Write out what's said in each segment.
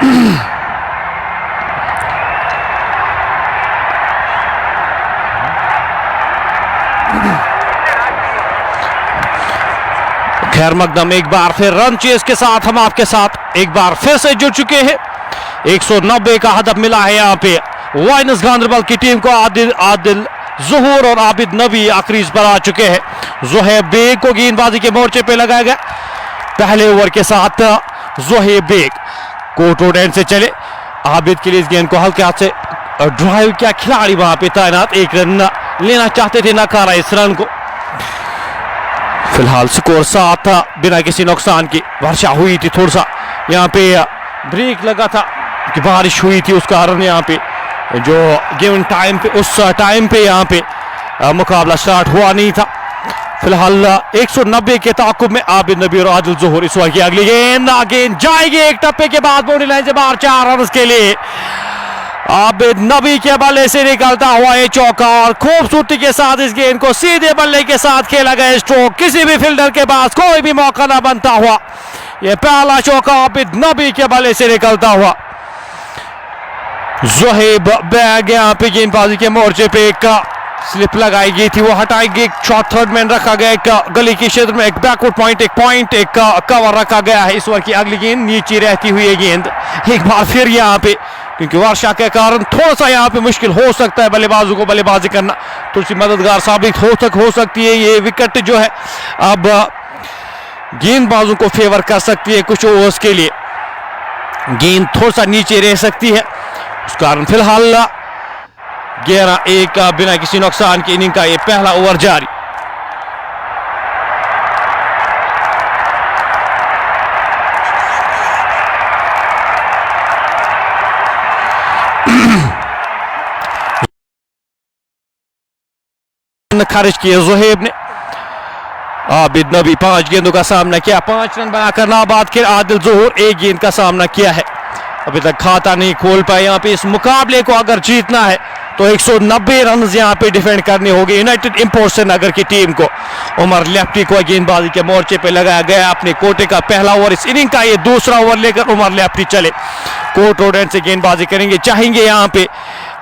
खैर मकदम एक बार फिर रन चेज के साथ हम आपके साथ एक बार फिर से जुड़ चुके हैं। 190 का हदफ मिला है यहाँ पे वाइनस गांधरबल की टीम को। आदिल ज़ुहूर और आबिद नबी आखिरी पर आ चुके हैं। ज़ुहैब बेग को गेंदबाजी के मोर्चे पे लगाया गया। पहले ओवर के साथ Zuhaib Baig court road end से चले। आबिद के लिए इस गेंद को हल्के हाथ से ड्राइव किया। खिलाड़ी वहां पे तैनात, एक रन लेना चाहते थे, नकारा इस रन को। फिलहाल स्कोर 7 था बिना किसी नुकसान की। वर्षा हुई थी, थोड़ा सा यहाँ पे ब्रेक लगा था कि बारिश हुई थी, उस कारण यहाँ पे जो गिवन टाइम पे उस टाइम पे यहाँ पे मुकाबला स्टार्ट हुआ नहीं था। फिलहाल 190 के ताकुब में आबिद नबी और आदिल ज़ुहूर। इस वक्त की अगली गेंद जाएगी एक टप्पे के बाद बाउंड्री लाइन से बाहर। 4 रन के लिए आबिद नबी के बल्ले से निकलता हुआ ये चौका और खूबसूरती के साथ इस गेंद को सीधे बल्ले के साथ खेला गया स्ट्रोक। किसी भी फील्डर के पास कोई भी मौका ना बनता हुआ ये पहला चौका आबिद नबी के बल्ले से निकलता हुआ। ज़ुहैब बैग यहाँ पे गेंदबाजी के मोर्चे पे एक स्लिप लगाई गई थी, वो हटाई गई। एक शॉर्ट थर्ड मैन रखा गया, एक गली के क्षेत्र में एक बैकवर्ड पॉइंट एक कवर रखा गया है। इस ओवर की अगली गेंद नीचे रहती हुई ये गेंद एक बार फिर यहाँ पे, क्योंकि वर्षा के कारण थोड़ा सा यहाँ पे मुश्किल हो सकता है बल्लेबाजों को बल्लेबाजी करना, थोड़ी सी मददगार साबित हो सकती है। ये विकेट जो है अब गेंदबाजों को फेवर कर सकती है कुछ ओवर्स के लिए। गेंद थोड़ा सा नीचे रह सकती है, उस कारण फिलहाल 11-1 बिना किसी नुकसान की इनिंग का ये पहला ओवर जारी। खारिज किया ज़ुहैब ने। आबिद नबी 5 गेंदों का सामना किया, 5 रन बनाकर नाबाद के। आदिल ज़ुहूर 1 गेंद का सामना किया है, अभी तक खाता नहीं खोल पाए। यहाँ पे इस मुकाबले को अगर जीतना है तो 190 रन यहाँ पे डिफेंड करने होंगे यूनाइटेड इंपोर्ट्स नगर की टीम को। उमर लेफ्टी को गेंदबाजी के मोर्चे पे लगाया गया अपने कोटे का पहला ओवर। इस इनिंग का ये दूसरा ओवर लेकर उमर लेफ्टी चले। कोर्ट रोड एंड से गेंदबाजी करेंगे, चाहेंगे यहाँ पे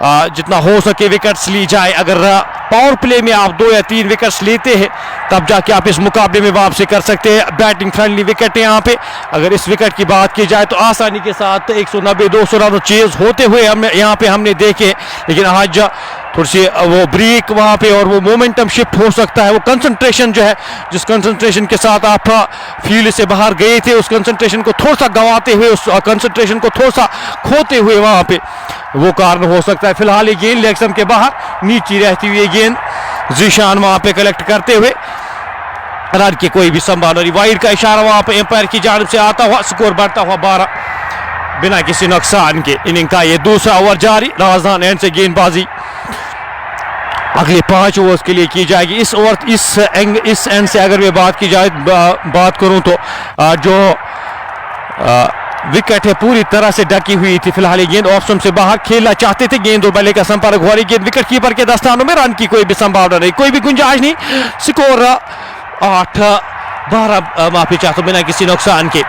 जितना हो सके विकेट्स ली जाए। अगर पावर प्ले में आप 2 या 3 विकेट्स लेते हैं तब जाके आप इस मुकाबले में वापसी कर सकते हैं। बैटिंग फ्रेंडली विकेट है यहाँ पे। अगर इस विकेट की बात की जाए तो आसानी के साथ 190-200 रन चेज होते हुए हमने देखे, लेकिन आज थोड़ी सी वो ब्रेक वहाँ पे और वो मोमेंटम शिफ्ट हो सकता है। वो कंसंट्रेशन जो है, जिस कंसंट्रेशन के साथ आप फील्ड से बाहर गए थे, उस कंसंट्रेशन को थोड़ा सा गंवाते हुए, उस कंसंट्रेशन को थोड़ा सा खोते हुए वहाँ पे वो कारण हो सकता है। फिलहाल ये गेंद लेग स्टंप के बाहर नीचे रहती हुई गेंद जीशान वहाँ पे कलेक्ट करते हुए रन की कोई भी संभावना नहीं। वाइड का इशारा वहाँ पे एम्पायर की जानिब से आता हुआ। स्कोर बढ़ता हुआ 12 बिना किसी नुकसान के। इनिंग का ये दूसरा ओवर जारी। राजधान एंड से गेंदबाजी अगले 5 ओवर्स के लिए की जाएगी। इस एंड से अगर मैं बात करूं तो जो विकेट है पूरी तरह से ढकी हुई थी। फिलहाल ये गेंद ऑफ स्टंप से बाहर खेलना चाहते थे, गेंद और बल्ले का संपर्क हुआ। गेंद विकेट कीपर के दस्तानों में, रन की कोई भी संभावना नहीं, कोई भी गुंजाइश नहीं। स्कोर 8-12 माफी चाहता हूं बिना किसी नुकसान के।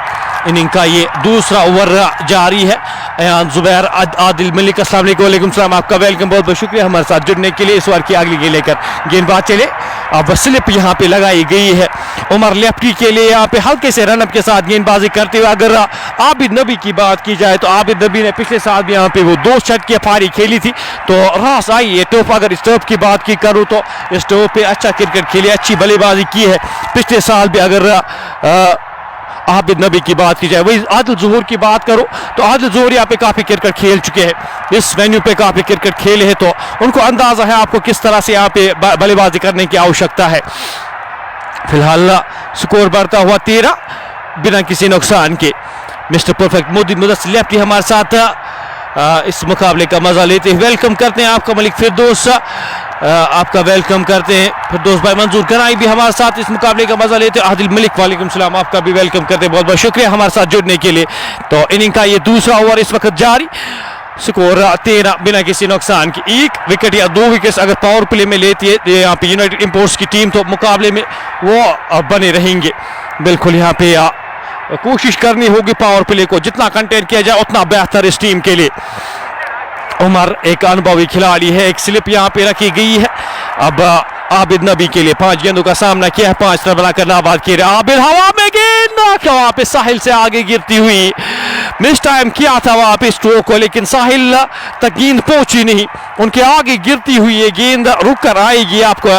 इनिंग का ये दूसरा ओवर जारी है। अयान जुबैर, आदिल मलिक, अस्सलाम वालेकुम सलाम, आपका वेलकम, बहुत बहुत शुक्रिया हमारे साथ जुड़ने के लिए। इस ओवर की अगली गेंद लेकर गेंदबाज चले। अब स्लिप यहाँ पे लगाई गई है उमर लेफ्टी के लिए। यहाँ पे हल्के से रनअप के साथ गेंदबाजी करते हुए अगर आबिद नबी की बात की जाए तो आबिद नबी ने पिछले साल भी यहाँ पे वो 2 शट की पारी खेली थी, तो रास आई ये टॉप। अगर इस टॉप की बात की करूँ तो इस टॉप पे अच्छा क्रिकेट खेली, अच्छी बल्लेबाजी की है पिछले साल भी। अगर आबिद नबी की बात की जाए, वही आदिल ज़ुहूर की बात करो तो आदिल ज़ुहूर यहाँ पे काफ़ी क्रिकेट खेल चुके हैं, इस वेन्यू पे काफ़ी क्रिकेट खेले हैं, तो उनको अंदाज़ा है आपको किस तरह से यहाँ पे बल्लेबाजी करने की आवश्यकता है। फिलहाल स्कोर बढ़ता हुआ 13 बिना किसी नुकसान के। Mister perfect Modi Mudassir lefty हमारे साथ इस मुकाबले का मजा लेते हैं। वेलकम करते हैं आपका मलिक फिरदौस, आपका वेलकम करते हैं। फिरदौस भाई मंजूर गनाई भी हमारे साथ इस मुकाबले का मजा लेते हैं। आदिल मलिक वालेकुम सलाम, आपका भी वेलकम करते हैं, बहुत बहुत शुक्रिया हमारे साथ जुड़ने के लिए। तो इनिंग का ये दूसरा ओवर इस वक्त जारी। स्कोर 13 बिना किसी नुकसान की। 1 विकेट या 2 विकेट अगर पावर प्ले में लेती है यहाँ पे यूनाइटेड इंपोर्ट्स की टीम तो मुकाबले में वो बने रहेंगे। बिल्कुल यहाँ पे कोशिश करनी होगी पावर प्ले को जितना कंटेन किया जाए उतना बेहतर इस टीम के लिए। उमर एक अनुभवी खिलाड़ी है, एक स्लिप यहाँ पे रखी गई है। अब आबिद नबी के लिए 5 गेंदों का सामना किया है, 5 रन बनाकर नाबाद किए। आबिद हवा में गेंद वहां पे साहिल से आगे गिरती हुई, मिस टाइम किया था वहां पे स्ट्रोक को, लेकिन साहिल तक गेंद पहुंची नहीं। उनके आगे गिरती हुई ये गेंद रुक कर आएगी, आपको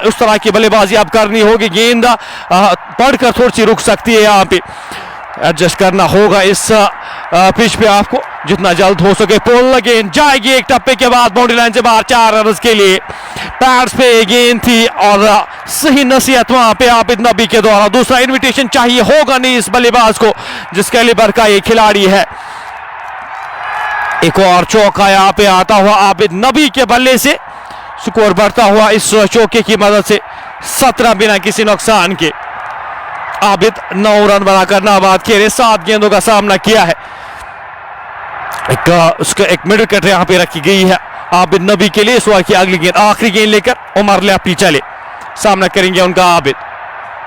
उस तरह की बल्लेबाजी आप करनी होगी। गेंद पढ़कर थोड़ी सी रुक सकती है, यहाँ पे एडजस्ट करना होगा इस पिच पे आपको जितना जल्द हो सके। पुल गेंद जाएगी एक टप्पे के बाद बाउंड्री लाइन से बाहर, 4 रन के लिए। पैड्स पे गेंद थी और सही नसीहत वहां पे आबिद नबी के द्वारा। दूसरा इनविटेशन चाहिए होगा नहीं इस बल्लेबाज को जिस कैलिबर का ये खिलाड़ी है। एक और चौका यहाँ पे आता हुआ आबिद नबी के बल्ले से, स्कोर बढ़ता हुआ इस चौके की मदद से 17 बिना किसी नुकसान के। आबिद 9 रन बनाकर नाबाद खेले, 7 गेंदों का सामना किया है। उसका एक मिडल कट यहाँ पे रखी गई है आबिद नबी के लिए। इस बार की अगली गेंद आखिरी गेंद लेकर उमर लेफ्टी चले, सामना करेंगे उनका आबिद।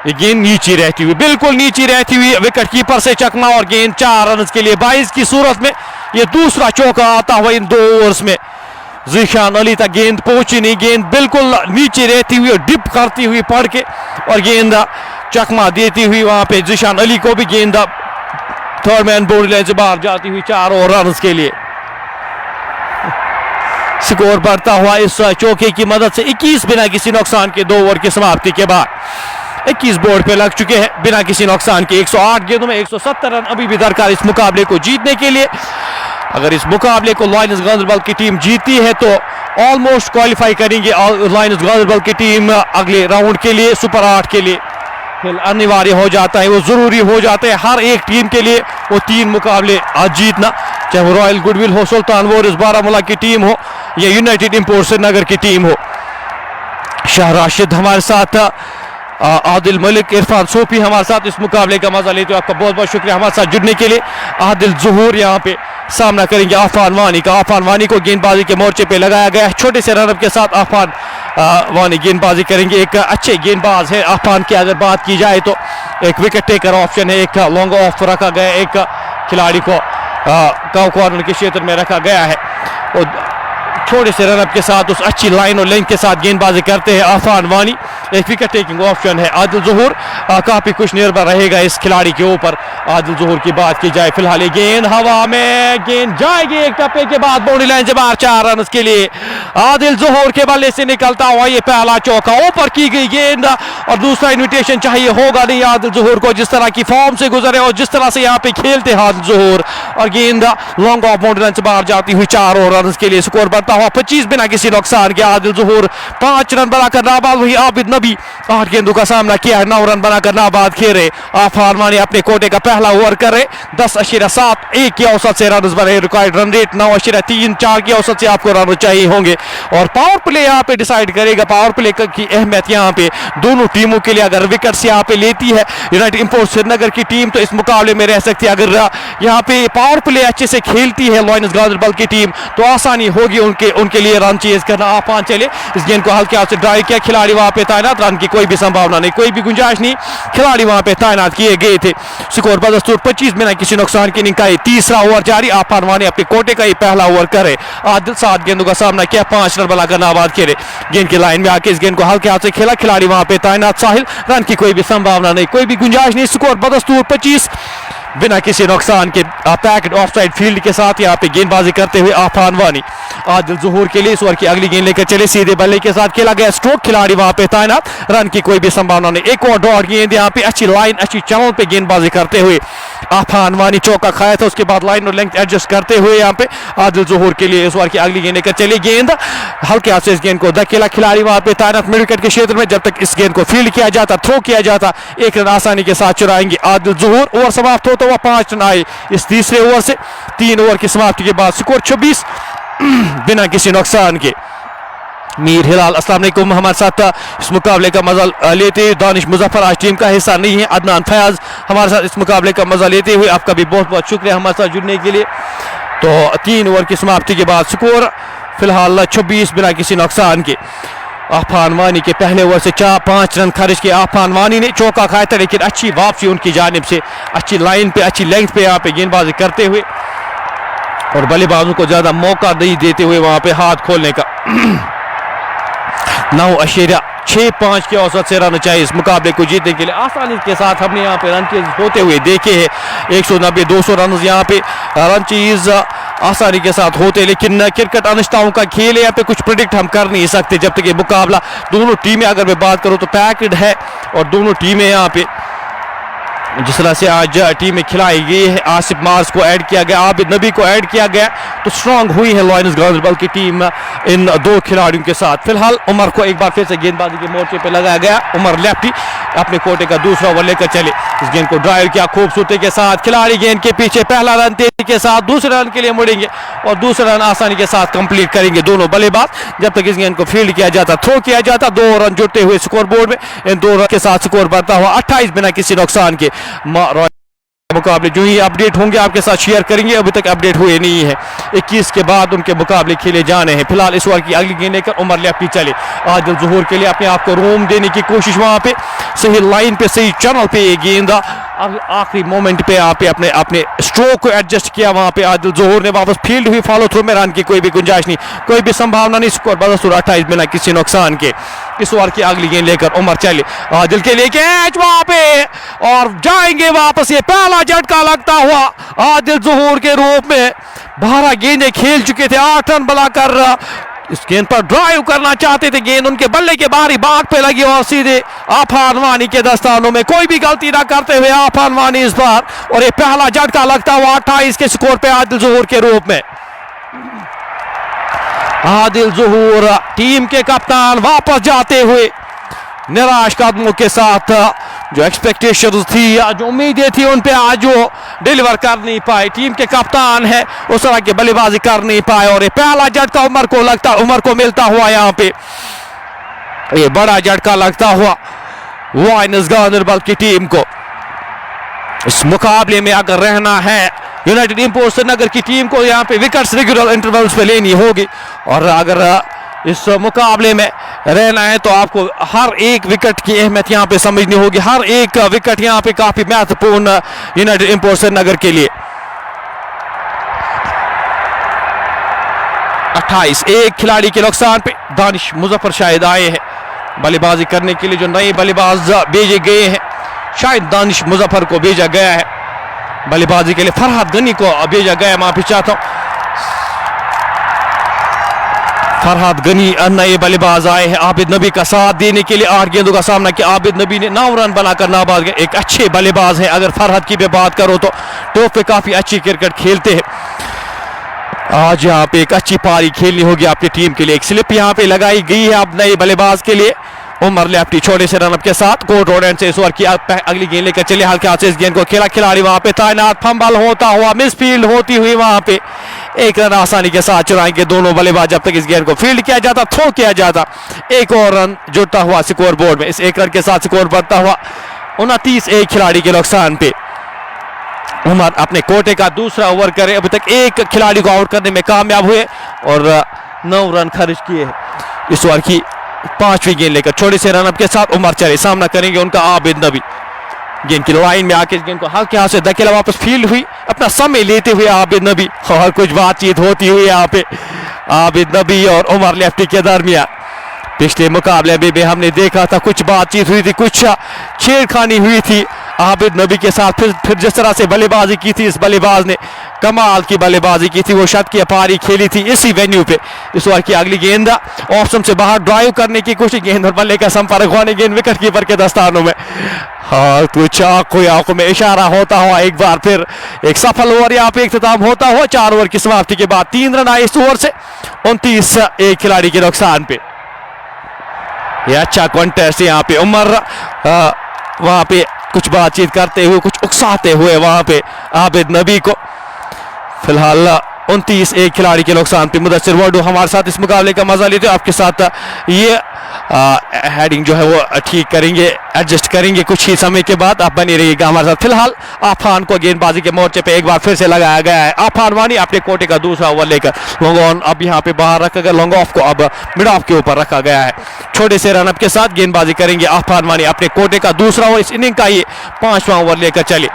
ये गेंद नीचे रहती हुई, बिल्कुल नीचे रहती हुई विकेट कीपर से चकमा और गेंद 4 रन के लिए। 22 की सूरत में ये दूसरा चौका आता हुआ इन 2 ओवर्स में। ज़ीशान अली तक गेंद पहुंची नहीं, गेंद बिल्कुल नीचे रहती हुई और डिप करती हुई पड़ के और गेंद चकमा देती हुई वहां पे ज़ीशान अली को भी गेंद थर्ड मैन बाउंड्री लाइन से बाहर जाती हुई 4 रन के लिए। स्कोर बढ़ता हुआ इस चौके की मदद से 21 बिना किसी नुकसान के 2 ओवर की समाप्ति के बाद 21 बोर्ड पे लग चुके हैं बिना किसी नुकसान के। 108 गेंदों में 170 रन अभी भी दरकार इस मुकाबले को जीतने के लिए। अगर इस मुकाबले को लायंस गांधरबल की टीम जीती है तो ऑलमोस्ट क्वालिफाई करेंगे लायंस गांधरबल की टीम अगले राउंड के लिए, सुपर 8 के लिए। खेल अनिवार्य हो जाता है, वो जरूरी हो जाता है हर एक टीम के लिए वो 3 मुकाबले आज जीतना, चाहे वो रॉयल गुडविल हो, सुल्तान वॉरियर्स बारामूला की टीम हो या यूनाइटेड इंपोर्ट श्रीनगर की टीम हो। शाह राशिद हमारे साथ, आदिल मलिक, इरफान सोफी हमारे साथ इस मुकाबले का मजा लेते हुए आपका बहुत बहुत शुक्रिया हमारे साथ जुड़ने के लिए। आदिल ज़हूर यहाँ पे सामना करेंगे आफान वानी का। आफान वानी को गेंदबाजी के मोर्चे पे लगाया गया है, छोटे से रनअप के साथ आफान वानी गेंदबाजी करेंगे। एक अच्छे गेंदबाज है आफान की, अगर बात की जाए तो एक विकेट टेकर ऑप्शन है, एक लॉन्ग ऑफ रखा गया, एक खिलाड़ी को कॉर्नर के क्षेत्र में रखा गया है और छोटे से रनअप के साथ उस अच्छी लाइन और लेंथ के साथ गेंदबाजी करते हैं आफान वानी। एक विकेट टेकिंग ऑप्शन है आदिल ज़हूर, काफी कुछ निर्भर रहेगा इस खिलाड़ी के ऊपर। आदिल ज़हूर की बात की जाए फिलहाल ये गेंद हवा में, गेंद जाएगी एक टप्पे के बाद बाउंड्री लाइन से बाहर, 4 रन के लिए। आदिल ज़हूर के बल्ले से निकलता हुआ ये पहला चौका, ऊपर की गई गेंद और दूसरा इन्विटेशन चाहिए होगा नहीं आदिल ज़हूर को, जिस तरह की फॉर्म से गुजरे और जिस तरह से यहाँ पे खेलते हैं आदिल ज़हूर। और गेंद लॉन्ग ऑफ बाउंड्री लाइन से बाहर जाती हुई 4 रन के लिए। स्कोर बढ़ता हुआ 25 बिना किसी नुकसान के। आदिल ज़हूर 5 रन बनाकर नाबाद, वही आबिद नबी 8 गेंदों का सामना किया, 9 रन बनाकर नाबाद खेले। आफान वानी अपने कोटे का पहला ओवर करे, 10.7 की औसत से रन बने। रिकॉर्ड रन रेट 9.34 की औसत से आपको रन चाहिए होंगे। और पावर प्ले यहाँ पे डिसाइड करेगा, पावर प्ले की अहमियत यहाँ पे दोनों टीमों के लिए। अगर विकेट्स यहाँ पे लेती है यूनाइटेड इंपोर्ट श्रीनगर की टीम तो इस मुकाबले में रह सकती है। अगर यहाँ पे पावर प्ले अच्छे से खेलती है लायंस गांधरबल की टीम तो आसानी होगी उनके लिए रन चेज करना। आफान चले, इस गेंद को हल्के हाथ से ड्राइव किया, खिलाड़ी वहां पे तैनात, रन की कोई भी संभावना नहीं, कोई भी गुंजाइश नहीं, खिलाड़ी वहां पे तैनात किए गए थे। स्कोर बदस्तूर 25 बिना किसी नुकसान की इनिंग का तीसरा ओवर जारी। आफान वानी अपने कोटे का ही पहला ओवर करे। आदिल 7 गेंदों का सामना किया, 5 रन बनाकर नाबाद खेले। गेंद की लाइन में आके इस गेंद को हल्के हाथ से खेला, खिलाड़ी वहां पे तैनात साहिल, रन की कोई भी संभावना नहीं, कोई भी गुंजाइश नहीं। स्कोर बदस्तूर 25 बिना किसी नुकसान के। पैक्ड ऑफसाइड फील्ड के साथ यहाँ पे गेंदबाजी करते हुए आफान वानी। आदिल ज़हूर के लिए इस ओवर की अगली गेंद लेकर चले, सीधे बल्ले के साथ खेला गया स्ट्रोक, खिलाड़ी वहां पे तैनात, रन की कोई भी संभावना नहीं। एक और डॉट गेंद यहाँ पे अच्छी लाइन, अच्छी चौन पे गेंदबाजी करते हुए आफान वानी चौका खाया था, उसके बाद लाइन और लेंथ एडजस्ट करते हुए यहाँ पे आदिल ज़हूर के लिए इस ओवर की अगली गेंद लेकर चले। गेंद हल्के हाथ से इस गेंद को धकेला, खिलाड़ी वहां पे तैनात मिड विकेट के क्षेत्र में। जब तक इस गेंद को फील्ड किया जाता, थ्रो किया जाता, 1 रन आसानी के साथ चुराएंगे आदिल ज़हूर। ओवर समाप्त होता हुआ 5 रन आए इस तीसरे ओवर से। 3 ओवर की समाप्ति के बाद स्कोर 26 बिना किसी नुकसान के। मीर हिलाल अस्सलाम वालेकुम हमारे साथ इस मुकाबले का मजा लेते हुए। दानिश मुजफ्फर आज टीम का हिस्सा नहीं है। अदनान फयाज हमारे साथ इस मुकाबले का मजा लेते हुए, आपका भी बहुत बहुत शुक्रिया हमारे साथ जुड़ने के लिए। तो 3 ओवर की समाप्ति के बाद स्कोर फिलहाल 26 बिना किसी नुकसान के। आफान वानी के पहले ओवर से 5 रन खर्च किए। आफान वानी ने चौका खाया था, लेकिन अच्छी वापसी उनकी जानिब से, अच्छी लाइन पे, अच्छी लेंथ पे यहाँ पे गेंदबाजी करते हुए और बल्लेबाजों को ज्यादा मौका नहीं देते हुए वहां पे हाथ खोलने का। 9.65 के औसत से रन चाहिए इस मुकाबले को जीतने के लिए। आसानी के साथ हमने यहाँ पे रन चेज होते हुए देखे हैं। 190-200 रन यहाँ पे रन चेज आसानी के साथ होते, लेकिन क्रिकेट अनिश्चितताओं का खेल है। यहाँ पे कुछ प्रिडिक्ट हम कर नहीं सकते जब तक ये मुकाबला, दोनों टीमें अगर मैं बात करूँ तो पैक्ड है और दोनों टीमें यहाँ पे जिस तरह से आज टीमें खिलाई गई है, आसिफ मार्स को ऐड किया गया, आबिद नबी को ऐड किया गया, तो स्ट्रांग हुई है लॉयंस गांधरबल की टीम इन 2 खिलाड़ियों के साथ। फिलहाल उमर को एक बार फिर से गेंदबाजी के मोर्चे पे लगाया गया। उमर लेफ्टी अपने कोटे का दूसरा ओवर लेकर चले, इस गेंद को ड्राइव किया खूबसूरती के साथ, खिलाड़ी गेंद के पीछे, पहला रन तेजी के साथ, दूसरे रन के लिए मुड़ेंगे और दूसरा रन आसानी के साथ कंप्लीट करेंगे दोनों बल्लेबाज। जब तक इस गेंद को फील्ड किया जाता, थ्रो किया जाता, 2 रन जुड़ते हुए स्कोर बोर्ड में, इन 2 रन के साथ स्कोर बढ़ता हुआ 28 बिना किसी नुकसान के। मुकाबले जो ही अपडेट होंगे आपके साथ शेयर करेंगे, अभी तक अपडेट हुए नहीं है। 21 के बाद उनके मुकाबले खेले जाने हैं। फिलहाल इस ओवर की अगली गेंद लेकर उमर लेफ्टी चले, आदिल ज़हूर के लिए अपने आप को रोम देने की कोशिश, वहां पे सही लाइन पे, सही चैनल पे ये गेंद आखिरी मोमेंट पे यहाँ पे अपने अपने स्ट्रोक को एडजस्ट किया। वहां पे आदिल ज़हूर ने वापस फील्ड हुई, फॉलो थ्रू में रन की कोई भी गुंजाइश नहीं, कोई भी संभावना नहीं, स्कोर 28 बिना किसी नुकसान के। इस ओवर की अगली गेंद लेकर उमर चले, आदिल के लिए कैच वहां पे और जाएंगे वापस। ये पहला झटका लगता हुआ आदिल ज़हूर के रूप में, 12 गेंदें खेल चुके थे, 8 रन बनाकर इस गेंद पर ड्राइव करना चाहते थे, गेंद उनके बल्ले के बाहरी बाग पे लगी और सीधे आफान वानी के दस्तानों में, कोई भी गलती ना करते हुए आफान वानी इस बार, और ये पहला झटका लगता हुआ 28 के स्कोर पे आदिल ज़हूर के रूप में। आदिल ज़हूर टीम के कप्तान वापस जाते हुए निराश कदमों के साथ, जो एक्सपेक्टेशंस थी, जो उम्मीदें थी उन पे आज वो डिलीवर कर नहीं पाए। टीम के कप्तान है, उस तरह की बल्लेबाजी कर नहीं पाए और ये पहला झटका उमर को लगता, उमर को मिलता हुआ यहाँ पे ये बड़ा झटका लगता हुआ लॉयंस गांधरबल की टीम को। इस मुकाबले में अगर रहना है यूनाइटेड इंपोर्ट श्रीनगर की टीम को, यहाँ पे विकेट्स रेगुलर इंटरवल्स पे लेनी होगी और अगर इस मुकाबले में रहना है तो आपको हर एक विकेट की अहमियत यहाँ पे समझनी होगी। हर एक विकेट यहाँ पे काफी महत्वपूर्ण यूनाइटेड इंपोर्ट श्रीनगर के लिए। 28 एक खिलाड़ी के नुकसान पे दानिश मुजफ्फर शायद आए हैं बल्लेबाजी करने के लिए। जो नए बल्लेबाज भेजे गए हैं, शायद दानिश मुजफ्फर को भेजा गया है बल्लेबाजी के लिए, फरहाद गनी को भेजा गया है। माफी चाहता हूँ, फरहाद गनी नए बल्लेबाज आए हैं आबिद नबी का साथ देने के लिए। 8 गेंदों का सामना किया आबिद नबी ने, 9 रन बनाकर नाबाद गए। एक अच्छे बल्लेबाज हैं, अगर फरहाद की भी बात करो तो टॉप पे काफी अच्छी क्रिकेट खेलते हैं। आज यहाँ पे एक अच्छी पारी खेलनी होगी आपकी टीम के लिए। एक स्लिप यहाँ पे लगाई गई है अब नए बल्लेबाज के लिए। उमर लेफ्टी छोटे से रनअप के साथ कोर्ट रोड एंड से इस ओवर की अगली गेंद लेकर चले, हल्के हाथ से इस गेंद को खेला, खिलाड़ी वहां पे तैनात, फंबल होता हुआ, मिसफील्ड होती हुई वहां पे एक रन आसानी के साथ चुराएंगे दोनों बल्लेबाज। जब तक इस गेंद को फील्ड किया जाता, थ्रो किया जाता, एक और रन जुड़ता हुआ स्कोर बोर्ड में। इस 1 रन के साथ स्कोर बढ़ता हुआ 29 एक खिलाड़ी के नुकसान पे। उमर अपने कोटे का दूसरा ओवर करे, अभी तक एक खिलाड़ी को आउट करने में कामयाब हुए और 9 रन खर्च किए। इस ओवर की 5वीं गेंद लेकर छोटे से रनअप के साथ उमर चले, सामना करेंगे उनका आबिद नबी। गेंद की लाइन में आके इस गेंद को हल्के हाथ से धकेला, वापस फील्ड हुई, अपना समय लेते हुए आबिद नबी और कुछ बातचीत होती हुई यहाँ पे आबिद नबी और उमर लेफ्टी के दरमियान। पिछले मुकाबले में भी हमने देखा था कुछ बातचीत हुई थी, कुछ छेड़खानी हुई थी आबिद नबी के साथ। फिर जिस तरह से बल्लेबाजी की थी इस बल्लेबाज ने, कमाल की बल्लेबाजी की थी, वो शत की पारी खेली थी इसी वेन्यू पे। इस ओवर की अगली गेंद ऑप्शन से बाहर ड्राइव करने की कोशिश, गेंद और बल्ले का संपर्क होने, गेंद विकेट कीपर के दस्तानों में। हाँ, कुछ आंखों में इशारा होता हुआ एक बार फिर एक सफल ओवर यहाँ पे इख्तिताम होता हुआ। 4 ओवर की समाप्ति के बाद 3 रन आए इस ओवर से, 29 एक खिलाड़ी के नुकसान पे। ये अच्छा कॉन्टेस्ट यहाँ पे। उमर वहां पे कुछ बातचीत करते हुए, कुछ उकसाते हुए वहां पे आबिद नबी को। फिलहाल 29 एक खिलाड़ी के नुकसान पे। मुदस्सिर वाडू हमारे साथ इस मुकाबले का मजा लेते हैं, आपके साथ ये हेडिंग जो है वो ठीक करेंगे, एडजस्ट करेंगे कुछ ही समय के बाद। आप बनी रहिएगा हमारे साथ। फिलहाल आफान को गेंदबाजी के मोर्चे पे एक बार फिर से लगाया गया है। आफान वानी अपने कोटे का दूसरा ओवर लेकर लॉन्ग ऑन अब यहाँ पे बाहर रखा गया, लॉन्ग ऑफ को अब मिड ऑफ के ऊपर रखा गया है। छोटे से रनअप के साथ गेंदबाजी करेंगे आफान वानी अपने कोटे का दूसरा ओवर, इस इनिंग का ये 5वां ओवर लेकर चले।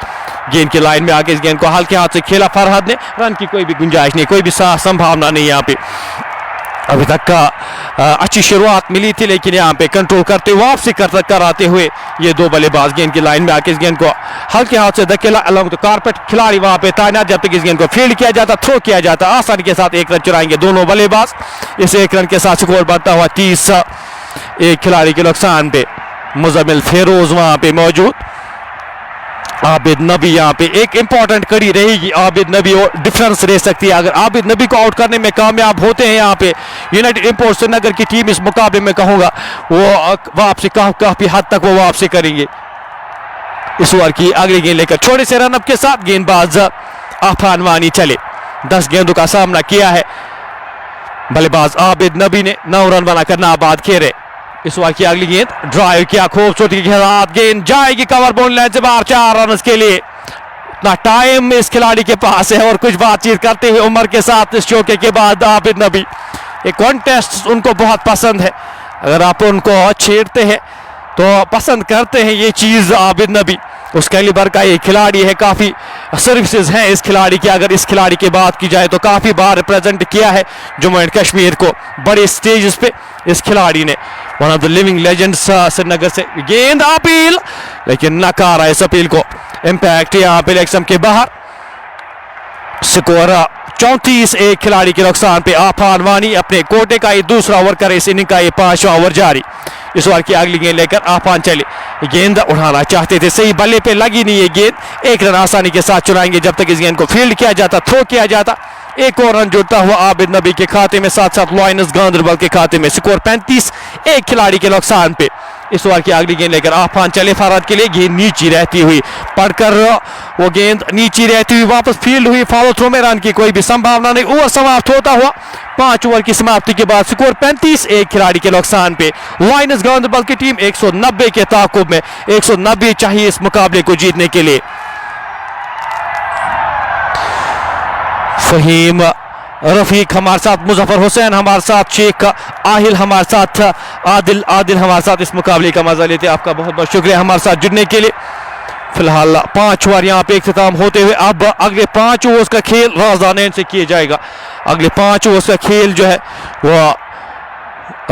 गेंद की लाइन में आके इस गेंद को हल्के हाथ से खेला फरहाद ने, रन की कोई भी गुंजाइश नहीं, कोई भी संभावना नहीं यहाँ पे। अभी तक का अच्छी शुरुआत मिली थी लेकिन यहाँ पे कंट्रोल करते हुए वापसी कराते हुए ये दो बल्लेबाज गेंद की लाइन में आके इस गेंद को हल्के हाथ से धकेला अलॉन्ग द कारपेट। खिलाड़ी वहां पे तैनात जब तक इस गेंद को फील्ड किया जाता, थ्रो किया जाता, आसानी के साथ एक रन चुराएंगे दोनों बल्लेबाज। इस एक रन के साथ स्कोर बढ़ता हुआ 30 एक खिलाड़ी के नुकसान पे। मुजम्मिल फेरोज वहां पे मौजूद, आबिद नबी यहाँ पे एक इंपॉर्टेंट कड़ी रहेगी। आबिद नबी और डिफरेंस रह सकती है, अगर आबिद नबी को आउट करने में कामयाब होते हैं यहाँ पे यूनाइटेड इंपोर्ट श्रीनगर की टीम इस मुकाबले में कहूंगा वो वापसी काफी हद तक वो वापसी करेंगे। इस ओवर की अगली गेंद लेकर छोटे से रनअप के साथ गेंदबाज आफान वानी चले। 10 गेंदों का सामना किया है बल्लेबाज आबिद नबी ने, 9 रन बनाकर नाबाद खेले। इस ओवर की अगली गेंद ड्राइव किया खूबसूरती के साथ, गेंद जाएगी कवर बाउंड लाइन से बाहर, 4 रन के लिए। इतना टाइम इस खिलाड़ी के पास है और कुछ बातचीत करते हुए उम्र के साथ इस चौके के बाद आबिद नबी, ये कॉन्टेस्ट उनको बहुत पसंद है। अगर आप उनको छेड़ते हैं तो पसंद करते हैं ये चीज आबिद नबी, उस कैलिबर का ये खिलाड़ी है। काफी सर्विसेज हैं इस खिलाड़ी की। अगर इस खिलाड़ी की बात की जाए तो काफी बार रिप्रेजेंट किया है जम्मू एंड कश्मीर को बड़े स्टेजेस पे इस खिलाड़ी ने। One of the living legends Srinagar से। गेंद अपील लेकिन नकारा इस अपील को, इंपैक्ट यहाँ पे लेग स्टंप के बाहर। स्कोर 34 एक खिलाड़ी के नुकसान पे। आफान वानी अपने कोटे का ये दूसरा ओवर करे, इस इनिंग का ये 5वां ओवर जारी। इस ओवर की अगली गेंद लेकर आफान चले, गेंद उड़ाना चाहते थे, सही बल्ले पे लगी नहीं ये गेंद। एक रन आसानी के साथ चुराएंगे जब तक इस गेंद को फील्ड किया जाता, थ्रो किया जाता। एक और रन जुड़ता हुआ आबिद नबी के खाते में, साथ साथ लायंस गांदरबल के खाते में। स्कोर 35 एक खिलाड़ी के नुकसान पे। इस ओवर की अगली गेंद लेकर आफान चले फरहाद के लिए, गेंद नीची रहती हुई पढ़कर वो गेंद नीची रहती हुई वापस फील्ड हुई। फॉलो थ्रो में रन की कोई भी संभावना नहीं। ओवर समाप्त होता हुआ 5 ओवर की समाप्ति के बाद स्कोर 35 एक खिलाड़ी के नुकसान पे। लायंस गांदरबल की टीम 190 के ताकुब में, 190 चाहिए इस मुकाबले को जीतने के लिए। फहीम रफीक हमारे साथ, मुजफ्फर हुसैन हमारे साथ, शेख आहिल हमारे साथ, आदिल हमारे साथ इस मुकाबले का मजा लेते हैं। आपका बहुत बहुत शुक्रिया हमारे साथ जुड़ने के लिए। फिलहाल 5 ओवर यहाँ पे इख्तिताम होते हुए अब अगले 5 ओवर्स का खेल राजदान एंड से किया जाएगा। अगले 5 ओवर्स का खेल जो है वो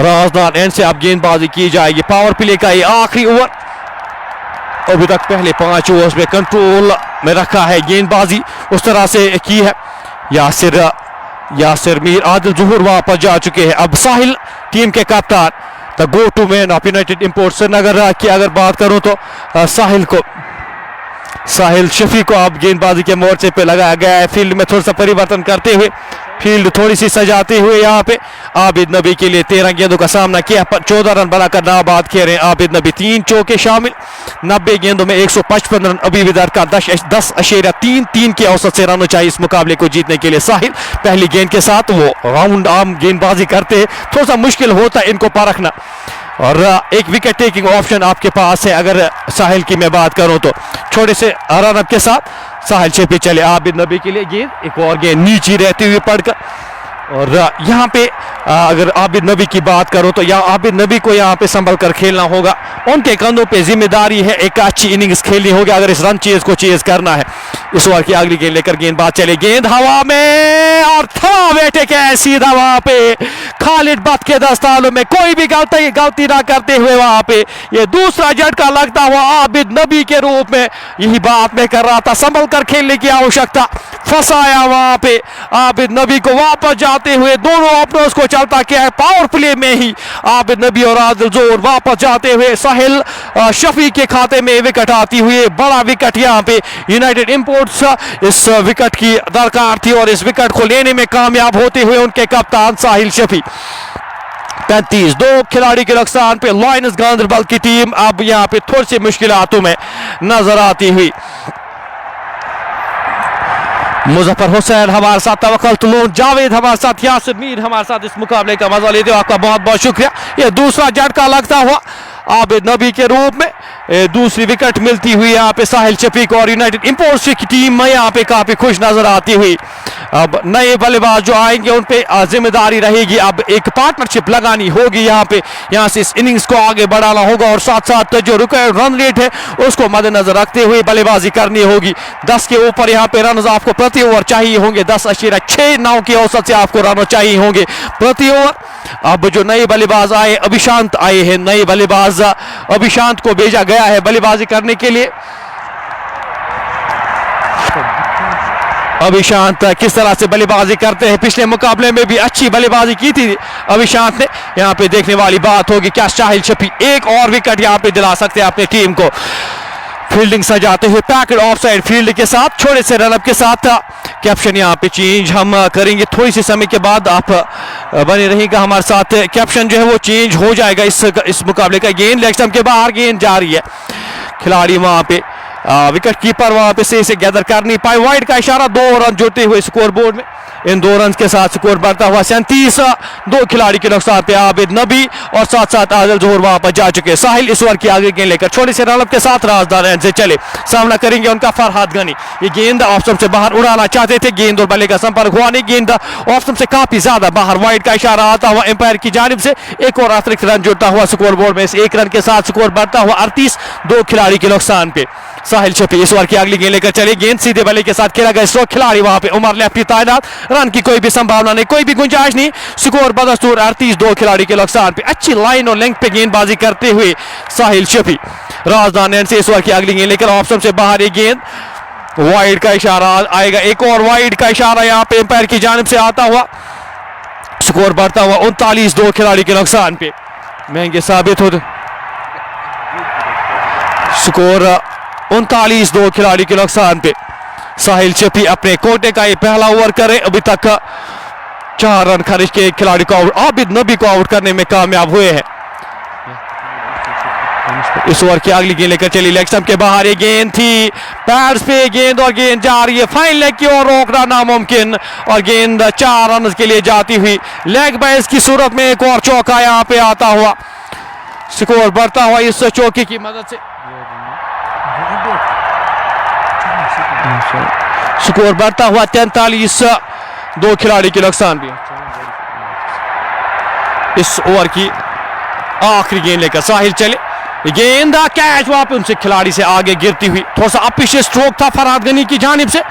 राजदान एंड से अब गेंदबाजी की जाएगी। पावर प्ले का ये आखिरी ओवर, अभी तक पहले 5 ओवर्स में कंट्रोल में रखा है, गेंदबाजी उस तरह से की है। यासिर मीर, आदिल ज़ुहूर वापस जा चुके हैं। अब साहिल टीम के कप्तान, the go to man of United import Srinagar की अगर बात करूं तो साहिल शफी को अब गेंदबाजी के मोर्चे पे लगाया गया है। फील्ड में थोड़ा सा परिवर्तन करते हुए, फील्ड थोड़ी सी सजाते हुए यहाँ पे आबिद नबी के लिए 13 गेंदों का सामना किया, 14 रन बनाकर नाबाद खेल आबिद नबी। 3 चौके शामिल, 90 गेंदों में 155 रन। अभी विदर का 10.33 की औसत से रन चाहिए इस मुकाबले को जीतने के लिए। साहिल पहली गेंद के साथ वो राउंड आर्म गेंदबाजी करते हैं, थोड़ा सा मुश्किल होता है इनको परखना, और एक विकेट टेकिंग ऑप्शन आपके पास है। अगर साहिल की मैं बात करूं तो छोटे से रनअप के साथ साहिल छेपे चले आबिद नबी के लिए। गेंद एक और गेंद नीची रहती हुई पड़कर, और यहाँ पे अगर आबिद नबी की बात करो तो यहाँ आबिद नबी को यहाँ पे संभल कर खेलना होगा। उनके कंधों पे जिम्मेदारी है, एक अच्छी इनिंग्स खेलनी होगी अगर इस रन चेज को चेज करना है। इस ओवर की अगली गेंद लेकर गेंदबाज चले, गेंद हवा में और थवा बेटे के सीधा वहां पे खालिद बत के दस्तानों में, कोई भी गलती ना करते हुए वहां पे ये दूसरा झटका लगता हुआ आबिद नबी के रूप में। यही बात मैं कर रहा था, संभल कर खेलने की आवश्यकता। फंसाया वहां पे आबिद नबी को, वापस जाते हुए दोनों ओपनर्स को चलता किया है। पावर प्ले में ही आबिद नबी और आदिल ज़ुहूर वापस जाते हुए साहिल शफी के खाते में विकेट आती हुई। बड़ा विकेट यहाँ पे यूनाइटेड इंपोर्ट्स इस विकेट की दरकार थी और इस विकेट को लेने में कामयाब होते हुए उनके कप्तान साहिल शफी। 35 दो खिलाड़ी के नुकसान पे लायंस गांदरबल की टीम अब यहाँ पे थोड़ी सी मुश्किलातों में नजर आती हुई। मुजफ्फर हुसैन हमारे साथ, तवक्कुल तुलून जावेद हमारे साथ, यासिर मीर हमारे साथ इस मुकाबले का मजा लेते हो। आपका बहुत बहुत शुक्रिया। यह दूसरा झटका लगता हुआ आबिद नबी के रूप में दूसरी विकेट मिलती हुई यहाँ पे साहिल शफीक और यूनाइटेड इंपोर्ट्स की टीम में यहाँ पे काफी खुश नजर आती हुई। अब नए बल्लेबाज जो आएंगे उन पे जिम्मेदारी रहेगी, अब एक पार्टनरशिप लगानी होगी यहाँ पे, यहाँ से इस इनिंग्स को आगे बढ़ाना होगा और साथ साथ जो रिकॉर्ड रन रेट है उसको मद्देनजर रखते हुए बल्लेबाजी करनी होगी। 10 के ऊपर यहाँ पे रन आपको प्रति ओवर चाहिए होंगे, 10.69 की औसत से आपको रन चाहिए होंगे प्रति ओवर। अब जो नए बल्लेबाज आए, अभिशांत आए हैं, नए बल्लेबाज अभिशांत को भेजा गया है बल्लेबाजी करने के लिए। अभिशांत किस तरह से बल्लेबाजी करते हैं, पिछले मुकाबले में भी अच्छी बल्लेबाजी की थी अभिशांत ने। यहाँ पे देखने वाली बात होगी क्या साहिल शफीक एक और विकेट यहाँ पे दिला सकते हैं अपनी टीम को। फील्डिंग सजाते हुए पैकेट ऑफ साइड फील्ड के साथ छोटे से रनअप के साथ। कैप्शन यहाँ पे चेंज हम करेंगे थोड़ी सी समय के बाद, आप बने रहेंगे हमारे साथ। कैप्शन जो है वो चेंज हो जाएगा इस मुकाबले का। गेंद लेग स्टंप के बाहर गेंद जा रही है, खिलाड़ी वहां पे विकेट कीपर वहां पे से गैदर कर नहीं पाए। वाइड का इशारा, 2 रन जुड़ते हुए स्कोर बोर्ड में। इन 2 रन के साथ स्कोर बढ़ता हुआ 37। 2 खिलाड़ी के नुकसान पे आबिद नबी और साथ साथ आदिल जोहर वहां पर जा चुके। साहिल इस ओवर की आगे गेंद लेकर छोटे से रनअप के साथ राजदार से चले, सामना करेंगे उनका फरहाद गनी। ये गेंद ऑफ स्टंप से बाहर उड़ाना चाहते थे, गेंद और बल्ले का संपर्क हुआ नहीं, गेंद ऑफ स्टंप से काफी ज्यादा बाहर। वाइड का इशारा आता हुआ एम्पायर की जानिब से, एक और अतिरिक्त रन जुड़ता हुआ स्कोर बोर्ड में। इस 1 रन के साथ स्कोर बढ़ता हुआ 38। 2 खिलाड़ी के नुकसान पे साहिल शफी इस ओवर की अगली गेंद लेकर चले, गेंद सीधे बल्ले के साथ खेला गया। इस खिलाड़ी वहां पे उमर लेफ्टी तैनात, रन की कोई भी संभावना नहीं, कोई भी गुंजाइश नहीं। स्कोर बदस्तूर 38। 2 खिलाड़ी के नुकसान पे अच्छी लाइन और लेंथ पे गेंदबाजी करते हुए साहिल शफी राजदान एंड से इस ओवर की अगली गेंद लेकर ऑप्शन से बाहर। एक गेंद वाइड का इशारा आएगा, एक और वाइड का इशारा यहाँ पे एम्पायर की जानिब से आता हुआ। स्कोर बढ़ता हुआ 39। 2 खिलाड़ी के नुकसान पे महंगे साबित होते। स्कोर 39। 2 खिलाड़ी के नुकसान पे साहिल शफी अपने कोटे का ये पहला ओवर करे। अभी तक 4 रन खर्च के खिलाड़ी को आबिद नबी को आउट करने में कामयाब हुए हैं। इस ओवर की अगली गेंद लेकर चली, लेग स्टंप के बाहर ये गेंद थी, पैड्स पे गेंद और गेंद जा रही है फाइन लेग की ओर, रोकना नामुमकिन और गेंद 4 रन के लिए जाती हुई। लेग बाइस की सूरत में एक और चौका यहाँ पे आता हुआ। स्कोर बढ़ता हुआ इस चौके की मदद से, स्कोर बढ़ता हुआ 43। 2 खिलाड़ी के नुकसान भी। इस ओवर की आखिरी गेंद लेकर साहिल चले, गेंद कैच वहां पे उनसे खिलाड़ी से आगे गिरती हुई, थोड़ा सा अपीछे स्ट्रोक था फरहाद गनी की जानिब से,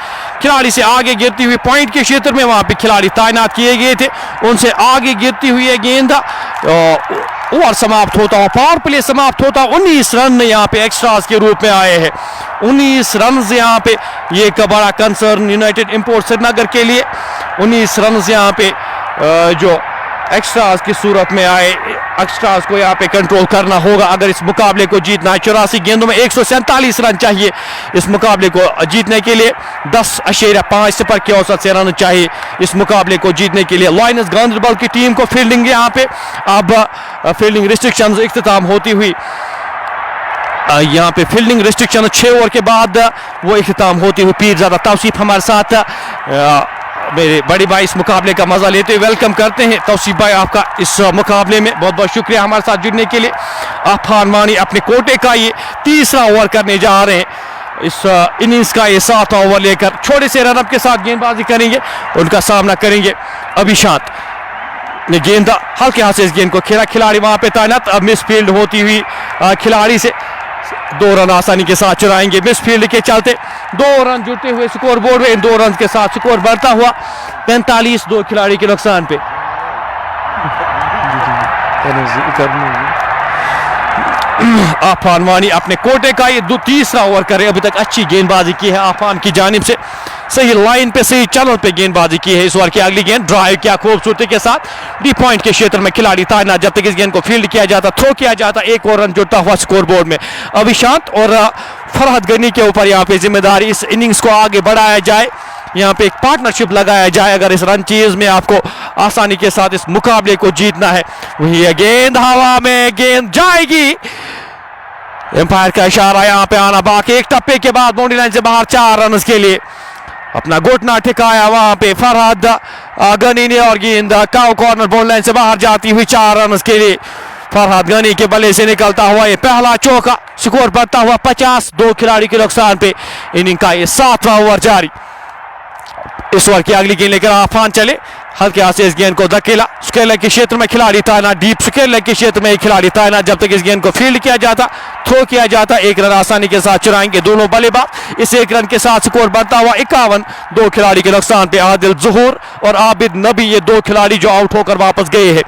खिलाड़ी से आगे गिरती हुई पॉइंट के क्षेत्र में वहां पे खिलाड़ी तैनात किए गए थे, उनसे आगे गिरती हुई है गेंद। ओवर समाप्त होता हुआ, पावर प्ले समाप्त होता, 19 रन यहाँ पे एक्स्ट्रास के रूप में आए हैं। 19 रन यहाँ पे, ये एक बड़ा कंसर्न यूनाइटेड इंपोर्ट श्रीनगर के लिए। 19 रन यहाँ पे जो एक्स्ट्रास की सूरत में आए, एक्स्ट्रास को यहाँ पे कंट्रोल करना होगा अगर इस मुकाबले को जीतना है। 84 गेंदों में 147 रन चाहिए इस मुकाबले को जीतने के लिए। 10.5 सिफर की औसत से रन चाहिए इस मुकाबले को जीतने के लिए। लायंस गांधरबल की टीम को फील्डिंग यहाँ पे अब फील्डिंग रिस्ट्रिक्शन इख्तिताम होती हुई, यहाँ पे फील्डिंग रिस्ट्रिक्शन 6 ओवर के बाद वो इख्तिताम होती हुई। पीरजादा तौसीफ हमारे साथ, मेरे बड़ी भाई इस मुकाबले का मजा लेते हुए वेलकम करते हैं। तौसीफ भाई आपका इस मुकाबले में बहुत बहुत शुक्रिया हमारे साथ जुड़ने के लिए। आफान मानी अपने कोटे का ये 3रा ओवर करने जा रहे हैं, इस इनिंग्स का ये 7वां ओवर लेकर छोटे से रनअप के साथ गेंदबाजी करेंगे, उनका सामना करेंगे अभिशांत ने। गेंद हल्के हाथ से इस गेंद को खेला, खिलाड़ी वहां पे तैनात, अब मिस फील्ड होती हुई खिलाड़ी से 2 रन आसानी के साथ चुराएंगे। मिस फील्ड के चलते 2 रन जुड़ते हुए स्कोर बोर्ड में, इन 2 रन के साथ स्कोर बढ़ता हुआ 45। 2 खिलाड़ी के नुकसान पे आफान वानी अपने कोटे का ये 3रा ओवर करे। अभी तक अच्छी गेंदबाजी की है आफान की जानिब से, सही लाइन पे सही चैनल पे गेंदबाजी की है। इस ओवर की अगली गेंद ड्राइव किया खूबसूरती के साथ, डी पॉइंट के क्षेत्र में खिलाड़ी तैनात, जब तक इस गेंद को फील्ड किया जाता, थ्रो किया जाता, 1 और रन जुड़ता हुआ स्कोर बोर्ड में। अभिशांत और फरहद गनी के ऊपर यहाँ पे जिम्मेदारी, इस इनिंग्स को आगे बढ़ाया जाए, यहाँ पे एक पार्टनरशिप लगाया जाए अगर इस रन चेज में आपको आसानी के साथ इस मुकाबले को जीतना है। वही है गेंद हवा में, गेंद जाएगी, एम्पायर का इशारा यहाँ पे आना बाकी। एक टप्पे के बाद बाउंड्री लाइन से बाहर 4 रन के लिए अपना घुटना ठिकाया वहां पे फरहाद गनी ने और गेंद कॉर्नर बॉल लाइन से बाहर जाती हुई 4 रन के लिए फरहाद गनी के बल्ले से निकलता हुआ ये पहला चौका। स्कोर बढ़ता हुआ 50, 2 खिलाड़ी के नुकसान पे इनिंग का ये 7वां ओवर जारी। इस ओवर की अगली गेंद लेकर आफान चले, हल्के हाथ से इस गेंद को धकेला। स्क्वायर लेग के क्षेत्र में खिलाड़ी तैनात, डीप स्क्वायर लेग के क्षेत्र में एक खिलाड़ी तैनात। जब तक इस गेंद को फील्ड किया जाता, थ्रो किया जाता, 1 रन आसानी के साथ चुराएंगे दोनों बल्लेबाज। इस 1 रन के साथ स्कोर बढ़ता हुआ 51, 2 खिलाड़ी के नुकसान पे आदिल ज़ुहूर और आबिद नबी, ये 2 खिलाड़ी जो आउट होकर वापस गए हैं।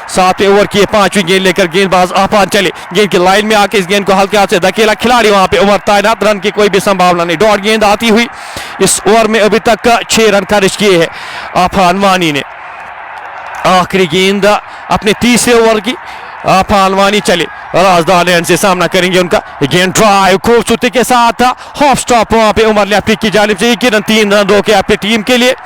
7वें ओवर की 5वीं गेंद लेकर गेंदबाज आफान चले, गेंद की लाइन में आके इस गेंद को हल्के हाथ से धकेला। खिलाड़ी वहां पे ओवर तैनात, रन की कोई भी संभावना नहीं। डॉट गेंद आती हुई इस ओवर में अभी तक 6 रन खर्च किए हैं आफान वानी ने। आखिरी गेंद अपने 30वें ओवर की आफान वानी चले, राजदार एंड से सामना करेंगे उनका। गेंद ड्राइव खूबसूरती के साथ हॉफ स्टॉप वहां पे उमर लियाफ्टी की जानिब से 1 ही रन, 3 रन रोके अपनी टीम के लिए।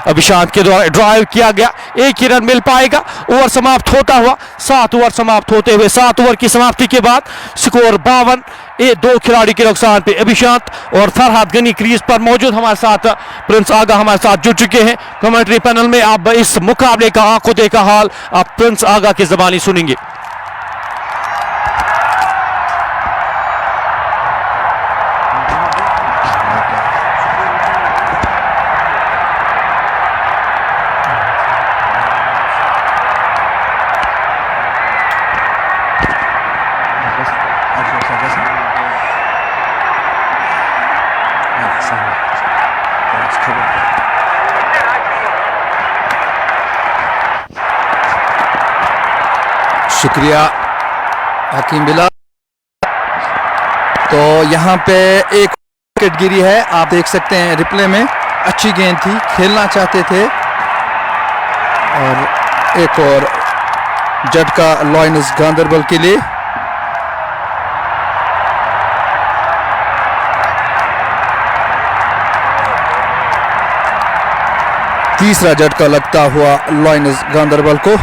अभिशांत के द्वारा ड्राइव किया गया, 1 ही रन मिल पाएगा। ओवर समाप्त होता हुआ 7 ओवर समाप्त होते हुए 7 ओवर की समाप्ति के बाद स्कोर 52, ये 2 खिलाड़ी के नुकसान पे अभिशांत और फरहाद गनी क्रीज पर मौजूद। हमारे साथ प्रिंस आगा हमारे साथ जुड़ चुके हैं कमेंट्री पैनल में। आप इस मुकाबले का आंखों देखा हाल आप प्रिंस आगा की ज़बानी सुनेंगे। शुक्रिया हकीम बिला। तो यहाँ पे एक विकेट गिरी है, आप देख सकते हैं रिप्ले में। अच्छी गेंद थी, खेलना चाहते थे। और एक और झटका लॉयंस गांदरबल के लिए। तीसरा झटका लगता हुआ लॉयंस गांदरबल को।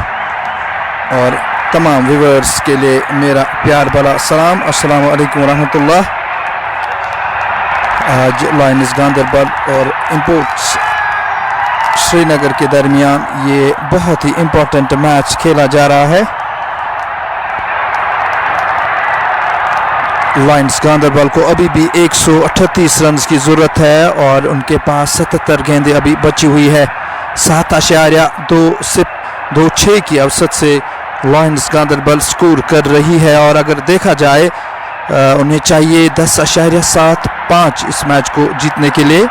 और तमाम व्यूअर्स के लिए मेरा प्यार भरा सलाम, अस्सलाम वालेकुम रहमतुल्लाह। आज लॉयंस गांदरबल और इंपोर्ट्स श्रीनगर के दरमियान ये बहुत ही इम्पोर्टेंट मैच खेला जा रहा है। लॉयंस गांदरबल को अभी भी 138 रन की ज़रूरत है और उनके पास 77 गेंदें अभी बची हुई है। 7.26 की औसत से लॉयंस गांदरबल स्कोर कर रही है। और अगर देखा जाए उन्हें चाहिए 10.75 इस मैच को जीतने के लिए।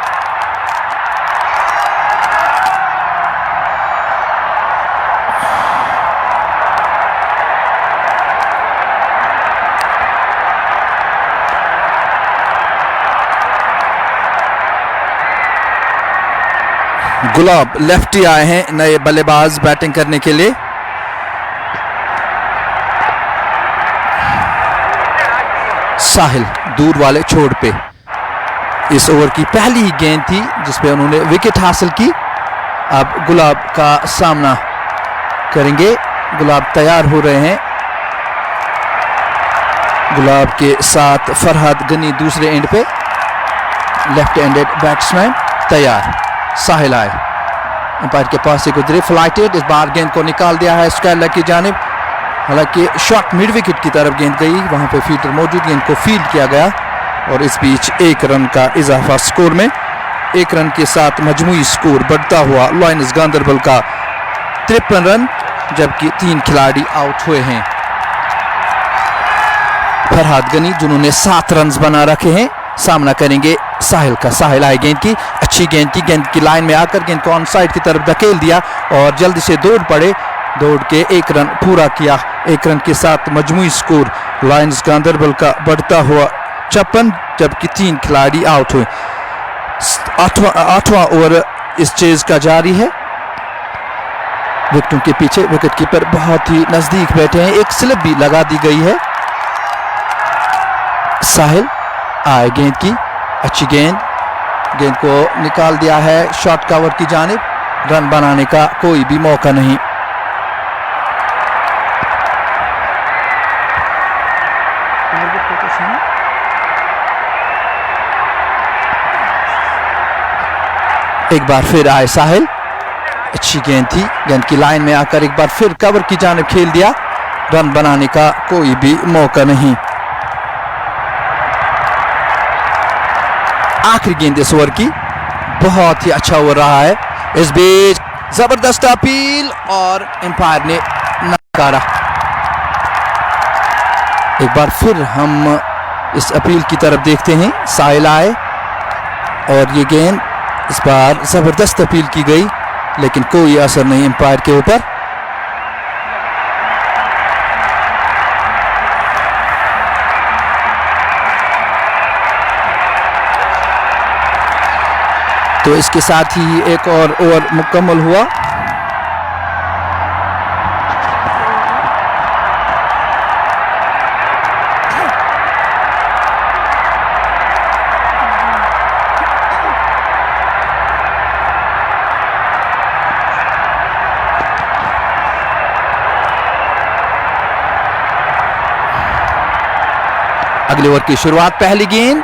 गुलाब लेफ्टी आए हैं नए बल्लेबाज बैटिंग करने के लिए। साहिल दूर वाले छोर पे इस ओवर की पहली ही गेंद थी जिसपे उन्होंने विकेट हासिल की। अब गुलाब का सामना करेंगे। गुलाब तैयार हो रहे हैं। गुलाब के साथ फरहाद गनी दूसरे एंड पे, लेफ्ट हैंडेड बैट्समैन तैयार। साहिल आए, अंपायर के पास से गुजरे, फ्लाइटेड। इस बार गेंद को निकाल दिया है स्क्वायर लेग की जानिब। हालांकि शॉट मिड विकेट की तरफ गेंद गई, वहां पे फील्डर मौजूद, गेंद को फील्ड किया गया। और इस बीच 1 रन का इजाफा स्कोर में। 1 रन के साथ मजमूई स्कोर बढ़ता हुआ लॉयंस गांदरबल का 53 रन, जबकि 3 खिलाड़ी आउट हुए हैं। फरहाद गनी जिन्होंने 7 रन बना रखे हैं, सामना करेंगे साहिल का। साहिल आए, गेंद की अच्छी गेंद की, गेंद की लाइन में आकर गेंद को ऑन साइड की तरफ धकेल दिया और जल्दी से दौड़ पड़े। दौड़ के 1 रन पूरा किया। 1 रन के साथ मजमूई स्कोर लॉयंस गांदरबल का बढ़ता हुआ 56, जबकि 3 खिलाड़ी आउट हुए। 8वां ओवर इस चेज का जारी है। विकेटों के पीछे विकेट कीपर बहुत ही नजदीक बैठे हैं, एक स्लिप भी लगा दी गई है। साहिल आए, गेंद की अच्छी गेंद, गेंद को निकाल दिया है शॉर्ट कवर की जानिब। रन बनाने का कोई भी मौका नहीं। एक बार फिर आए साहिल, अच्छी गेंद थी, गेंद की लाइन में आकर एक बार फिर कवर की जानिब खेल दिया, रन बनाने का कोई भी मौका नहीं। आखिरी गेंद इस ओवर की, बहुत ही अच्छा ओवर रहा है। इस बीच जबरदस्त अपील और एम्पायर ने नकारा। एक बार फिर हम इस अपील की तरफ देखते हैं। साहिल आए और ये गेंद इस बार जबरदस्त अपील की गई, लेकिन कोई असर नहीं एम्पायर के ऊपर। तो इसके साथ ही एक और ओवर मुकम्मल हुआ। अगले ओवर की शुरुआत, पहली गेंद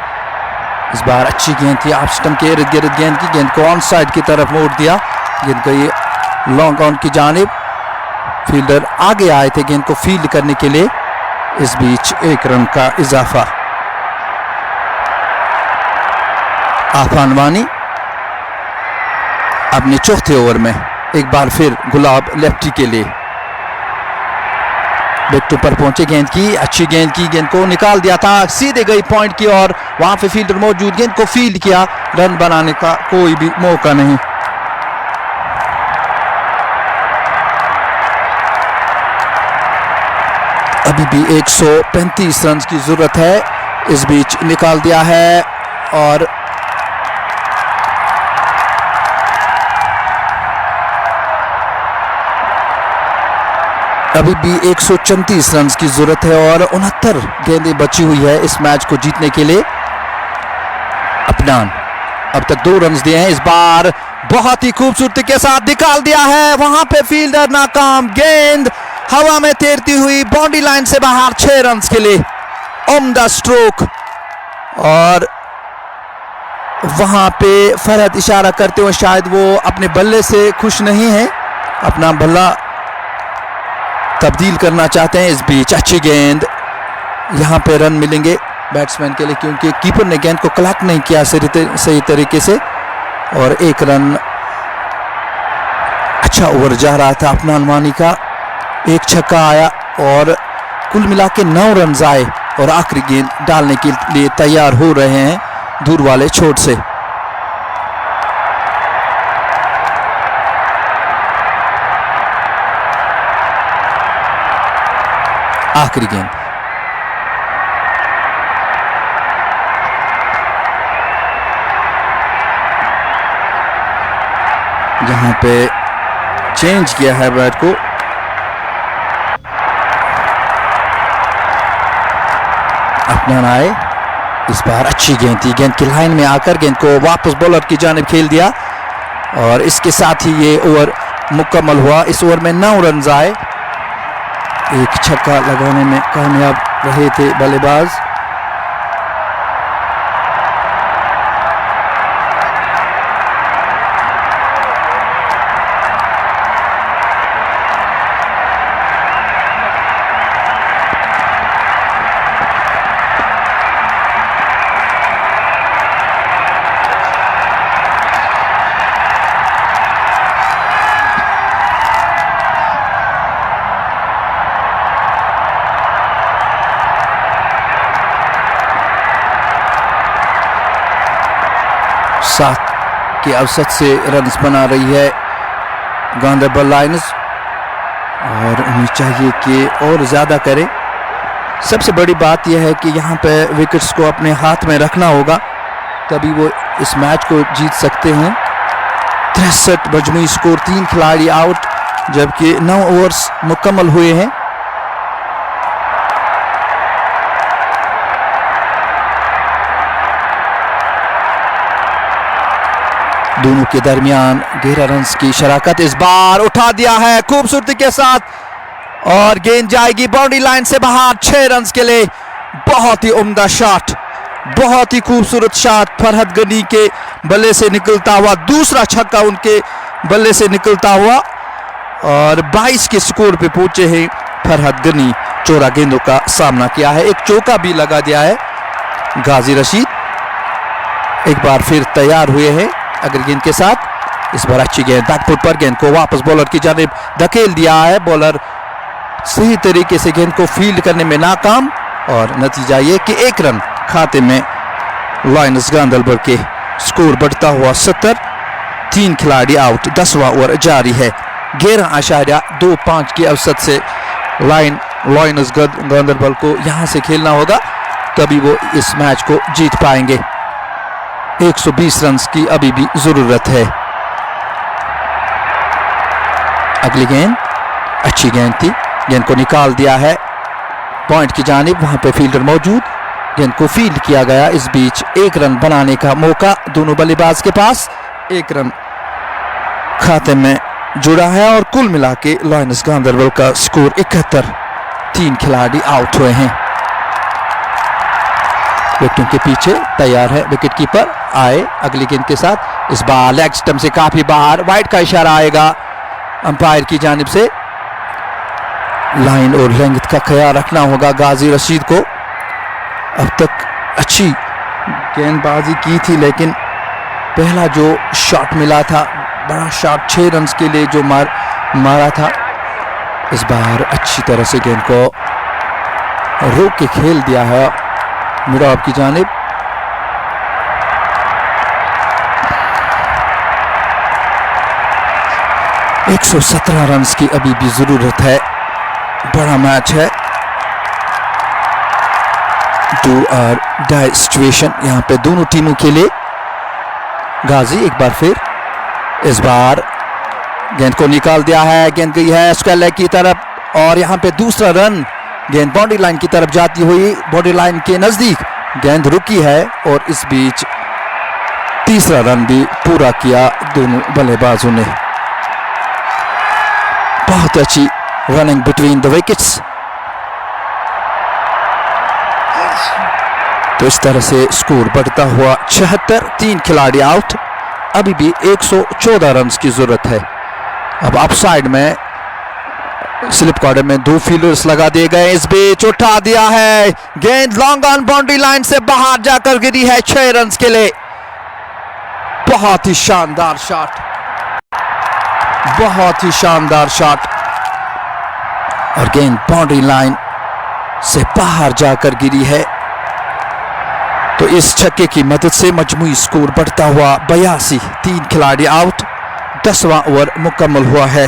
इस बार अच्छी गेंद थी, ऑफ स्टंप के इर्द गिर्द गेंद की, गेंद को ऑन साइड की तरफ मोड़ दिया, गेंद गई लॉन्ग ऑन की जानिब। फील्डर आगे आए थे गेंद को फील्ड करने के लिए। इस बीच एक रन का इजाफा। आफान वानी अपने चौथे ओवर में एक बार फिर गुलाब लेफ्टी के लिए विकेट पर पहुंचे, गेंद की अच्छी गेंद की, गेंद को निकाल दिया था, सीधे गई पॉइंट की और वहां पे फील्डर मौजूद, गेंद को फील्ड किया, रन बनाने का कोई भी मौका नहीं। अभी भी 135 रन की जरूरत है। इस बीच निकाल दिया है और अभी भी 134 रन की जरूरत है और 69 गेंदें बची हुई है इस मैच को जीतने के लिए। अफनान अब तक 2 रन दिए हैं, इस बार बहुत ही खूबसूरती के साथ निकाल दिया है, वहां पे फील्डर नाकाम, गेंद हवा में तैरती हुई बाउंड्री लाइन से बाहर, 6 रन के लिए उम्दा स्ट्रोक। और वहां पे फरहत इशारा करते हुए शायद वो अपने बल्ले से खुश नहीं है, अपना बल्ला तब्दील करना चाहते हैं। इस बीच अच्छी गेंद, यहां पे रन मिलेंगे बैट्समैन के लिए क्योंकि कीपर ने गेंद को कलेक्ट नहीं किया सही तरीके से, और 1 रन। अच्छा ओवर जा रहा था अफनान वानी का, 1 छक्का आया और कुल मिला के 9 रन आए और आखिरी गेंद डालने के लिए तैयार हो रहे हैं दूर वाले छोर से। आखिरी गेंद, जहां पे चेंज किया है बैट को, अफनान आए, इस बार अच्छी गेंद थी, गेंद की लाइन में आकर गेंद को वापस बॉलर की जानिब खेल दिया और इसके साथ ही ये ओवर मुकम्मल हुआ। इस ओवर में 9 रन आए, 1 छक्का लगाने में कामयाब रहे थे बल्लेबाज। सात के औसत से रन्स बना रही है गांधरबल लायंस और उन्हें चाहिए कि और ज़्यादा करें। सबसे बड़ी बात यह है कि यहाँ पे विकेट्स को अपने हाथ में रखना होगा, तभी वो इस मैच को जीत सकते हैं। 63 मजमूई स्कोर, 3 खिलाड़ी आउट, जबकि 9 ओवर्स मुकम्मल हुए हैं। दोनों के दरमियान 11 रन की शराकत, इस बार उठा दिया है खूबसूरती के साथ और गेंद जाएगी बाउंड्री लाइन से बाहर, 6 रन के लिए। बहुत ही उम्दा शॉट, बहुत ही खूबसूरत शॉट फरहत गनी के बल्ले से निकलता हुआ, दूसरा छक्का उनके बल्ले से निकलता हुआ और 22 के स्कोर पे पहुंचे हैं फरहद गनी। 14 गेंदों का सामना किया है, एक चौका भी लगा दिया है गाजी रशीद। एक बार फिर तैयार हुए हैं अगर गेंद के साथ। इस बार अच्छी गेंद बैकफुट पर, गेंद को वापस बॉलर की जानिब धकेल दिया है। बॉलर सही तरीके से गेंद को फील्ड करने में नाकाम और नतीजा ये कि 1 रन खाते में लायंस गांदरबल के। स्कोर बढ़ता हुआ 70, 3 खिलाड़ी आउट, 10वां ओवर जारी है। 11.25 की औसत से लायंस गांदरबल को यहां से खेलना होगा, तभी वो इस मैच को जीत पाएंगे। 120 रन की अभी भी जरूरत है। अगली गेंद अच्छी गेंद थी, गेंद को निकाल दिया है पॉइंट की जानिब, वहां पे फील्डर मौजूद, गेंद को फील्ड किया गया। इस बीच 1 रन बनाने का मौका दोनों बल्लेबाज के पास, 1 रन खाते में जुड़ा है और कुल मिला के लायंस गांदरबल का स्कोर 71, 3 खिलाड़ी आउट हुए हैं। विकेटों के पीछे तैयार है विकेट कीपर, आए अगली गेंद के साथ। इस बार लेग स्टंप से काफी बाहर, वाइड का इशारा आएगा अंपायर की जानिब से। लाइन और लेंथ का ख्याल रखना होगा गाजी रशीद को। अब तक अच्छी गेंदबाजी की थी, लेकिन पहला जो शॉट मिला था बड़ा शॉट 6 रन के लिए जो मारा था, इस बार अच्छी तरह से गेंद को रोक के खेल दिया है मिड ऑफ की जानिब। एक 117 रन की अभी भी जरूरत है, बड़ा मैच है, डू और डाई सिचुएशन यहाँ पे दोनों टीमों के लिए। गाजी एक बार फिर, इस बार गेंद को निकाल दिया है, गेंद गई है स्क्वायर लेग की तरफ और यहाँ पे दूसरा रन। गेंद बाउंड्री लाइन की तरफ जाती हुई, बाउंड्री लाइन के नजदीक गेंद रुकी है और इस बीच तीसरा रन भी पूरा किया दोनों बल्लेबाजों ने। बहुत अच्छी रनिंग बिटवीन द विकेट्स। तो इस तरह से स्कोर बढ़ता हुआ 76, 3 खिलाड़ी आउट, अभी भी 114 रन की जरूरत है। अब अप साइड में स्लिप कॉर्नर में 2 फील्डर्स लगा दिए गए, इस बीच उठा दिया है, गेंद लॉन्ग ऑन बाउंड्री लाइन से बाहर जाकर गिरी है 6 रन के लिए। बहुत ही शानदार शॉट, बहुत ही शानदार शॉट और गेंद बाउंड्री लाइन से बाहर जाकर गिरी है। तो इस छक्के की मदद से मजमूई स्कोर बढ़ता हुआ 82, 3 खिलाड़ी आउट, 10वां ओवर मुकम्मल हुआ है।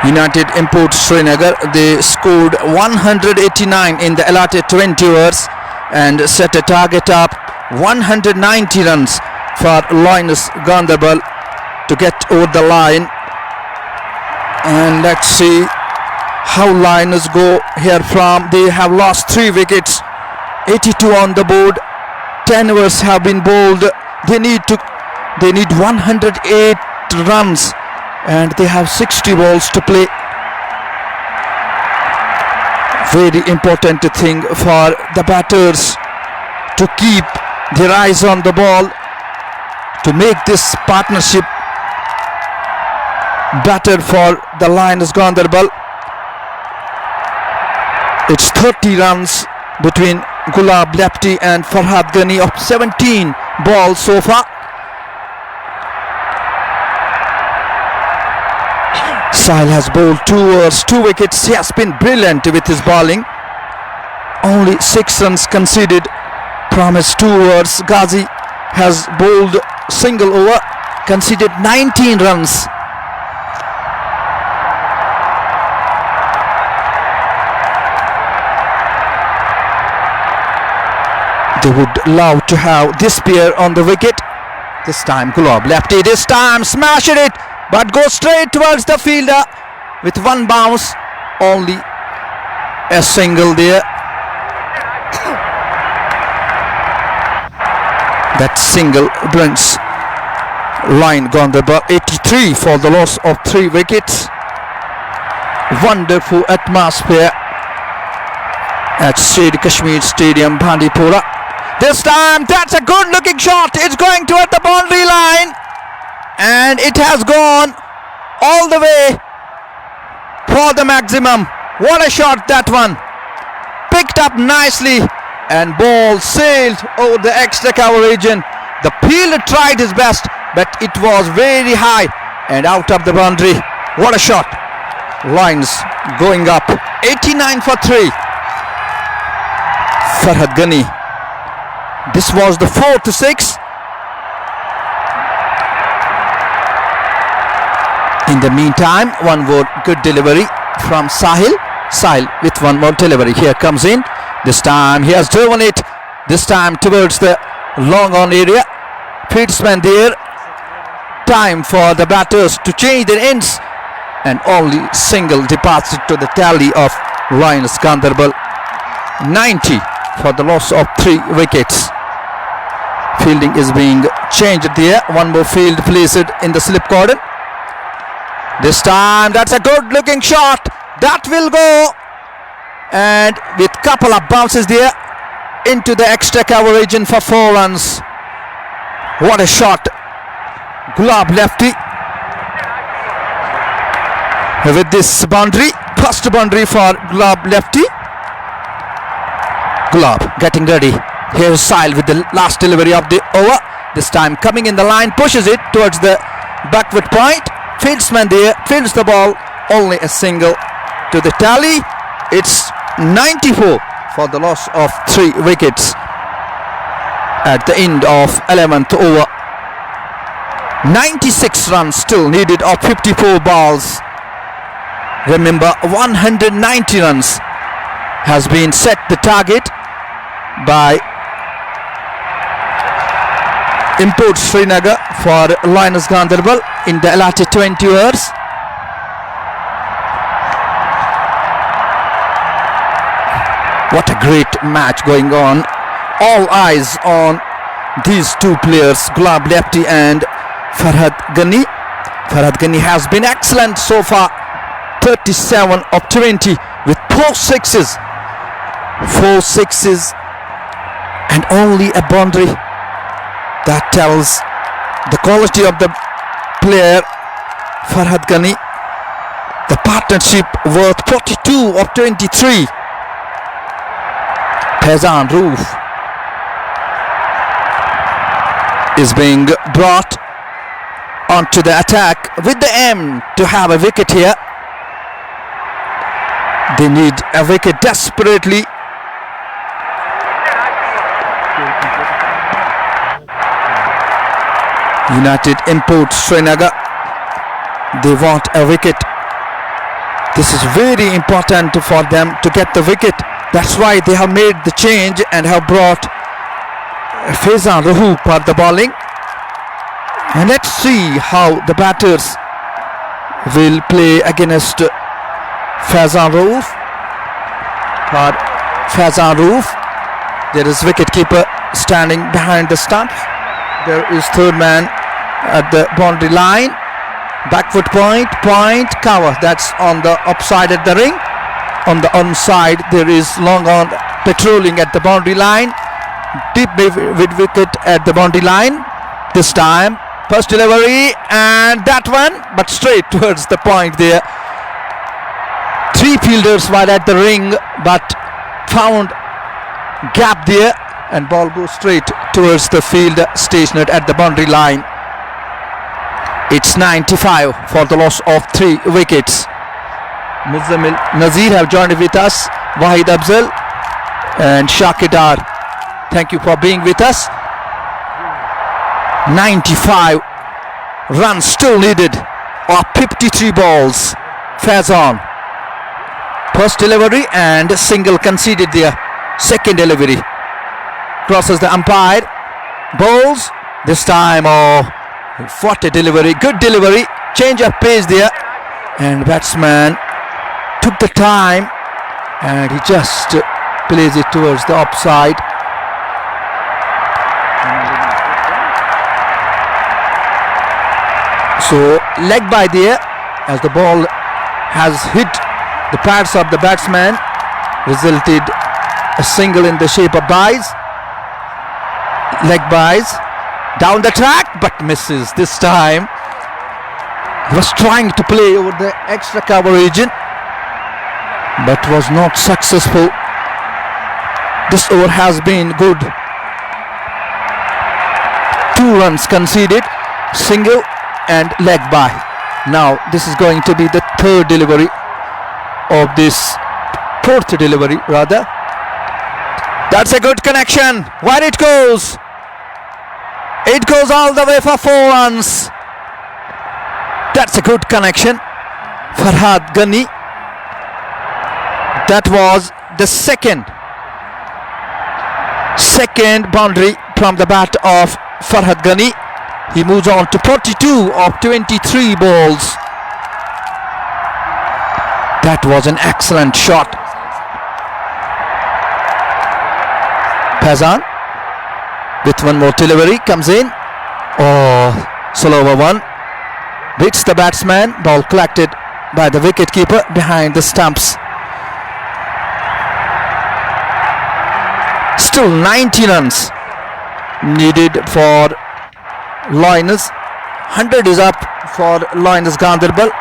United Imports Srinagar, they scored 189 in the allotted 20 overs and set a target of 190 runs for Lainus Gaanderbal to get over the line. And let's see how Lainus go here from. They have lost 3 wickets, 82 on the board, 10 overs have been bowled. They need 108 runs and they have 60 balls to play. Very important thing for the batters to keep their eyes on the ball to make this partnership better for the Lainus Gaanderbal. It's 30 runs between Gulab Lepti and Farhad Ghani of 17 balls so far. Sahil has bowled 2 overs, 2 wickets. He has been brilliant with his bowling. Only 6 runs conceded from his 2 overs. Ghazi has bowled single over, conceded 19 runs. They would love to have this pair on the wicket. This time Gulab Lepti, this time smashing it, but goes straight towards the fielder with 1 bounce, only a single there. That single brings line Ganderbal 83 for the loss of 3 wickets. Wonderful atmosphere at Sher Kashmir Stadium, Bandipora. This time, that's a good looking shot. It's going toward the boundary line, and it has gone all the way for the maximum. What a shot that one. Picked up nicely, and ball sailed over the extra cover region. The fielder tried his best, but it was very high and out of the boundary. What a shot. Lines going up 89 for 3. Farhad Ghani. This was the 4th 6. In the meantime, one more good delivery from Sahil. Sahil with one more delivery. Here comes in. This time he has driven it. This time towards the long on area. Fieldsman there. Time for the batters to change their ends. And only single departed to the tally of Lions Ganderbal. 90 for the loss of 3 wickets. Fielding is being changed there. One more field placed in the slip cordon. This time that's a good looking shot. That will go. And with couple of bounces there into the extra cover region for 4 runs. What a shot. Gulab lefty. With this boundary, first boundary for Gulab lefty. Gulab getting ready. Here's Sahil with the last delivery of the over. This time coming in the line, pushes it towards the backward point. Fieldsman there, fields the ball. Only a single to the tally. It's 94 for the loss of 3 wickets at the end of 11th over. 96 runs still needed of 54 balls. Remember, 190 runs has been set the target by Import Srinagar for Lions Ganderbal in the allotted 20 overs. What a great match going on. All eyes on these 2 players, Gulab lefty and Farhad Ghani. Farhad Ghani has been excellent so far. 37 of 20 with 4 sixes. 4 sixes and only a boundary. That tells the quality of the player Farhad Ghani. The partnership worth 42 of 23. Faizan Roof is being brought onto the attack with the aim to have a wicket here. They need a wicket desperately. United Import Srinagar, they want a wicket. This is very important for them to get the wicket. That's why they have made the change and have brought Faizan Rauf for the bowling. And let's see how the batters will play against Faizan Rauf. For Faizan Rauf, there is wicketkeeper standing behind the stumps. There is third man at the boundary line. Backward point, cover. That's on the upside at the ring. On the onside, there is long on patrolling at the boundary line. Deep with wicket at the boundary line. This time, first delivery and that one, but straight towards the point there. 3 fielders were at the ring, but found gap there, and ball goes straight towards the field stationed at the boundary line. It's 95 for the loss of 3 wickets. Muzammil Nazir have joined with us. Wahid Afzal and Shakir Dar, thank you for being with us. 95 runs still needed of 53 balls. Faizan, first delivery and single conceded there. Second delivery crosses the umpire. Bowls this time. Oh, what a delivery. Good delivery. Change of pace there, and batsman took the time and he just plays it towards the offside. So leg by there as the ball has hit the pads of the batsman, resulted a single in the shape of byes. Leg byes down the track but misses this time. He was trying to play over the extra cover region but was not successful. This over has been good. 2 runs conceded, single and leg by. Now this is going to be the third delivery of this, fourth delivery rather. That's a good connection. Where it goes? It goes all the way for 4 runs. That's a good connection. Farhad Ghani. That was the second boundary from the bat of Farhad Ghani. He moves on to 42 of 23 balls. That was an excellent shot. Faizan with one more delivery comes in. Oh, slower one. Beats the batsman. Ball collected by the wicketkeeper behind the stumps. Still 90 runs needed for Lioness. 100 is up for Lioness Ganderbal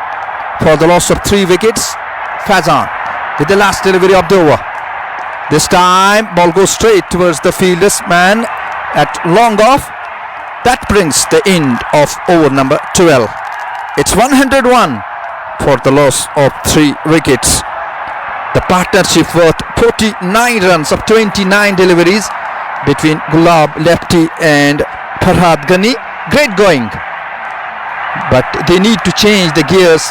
for the loss of 3 wickets. Faizan with the last delivery of the over. This time ball goes straight towards the fielder's man at long off. That brings the end of over number 12. It's 101 for the loss of 3 wickets. The partnership worth 49 runs of 29 deliveries between Gulab Lefty and Farhad Ghani. Great going, but they need to change the gears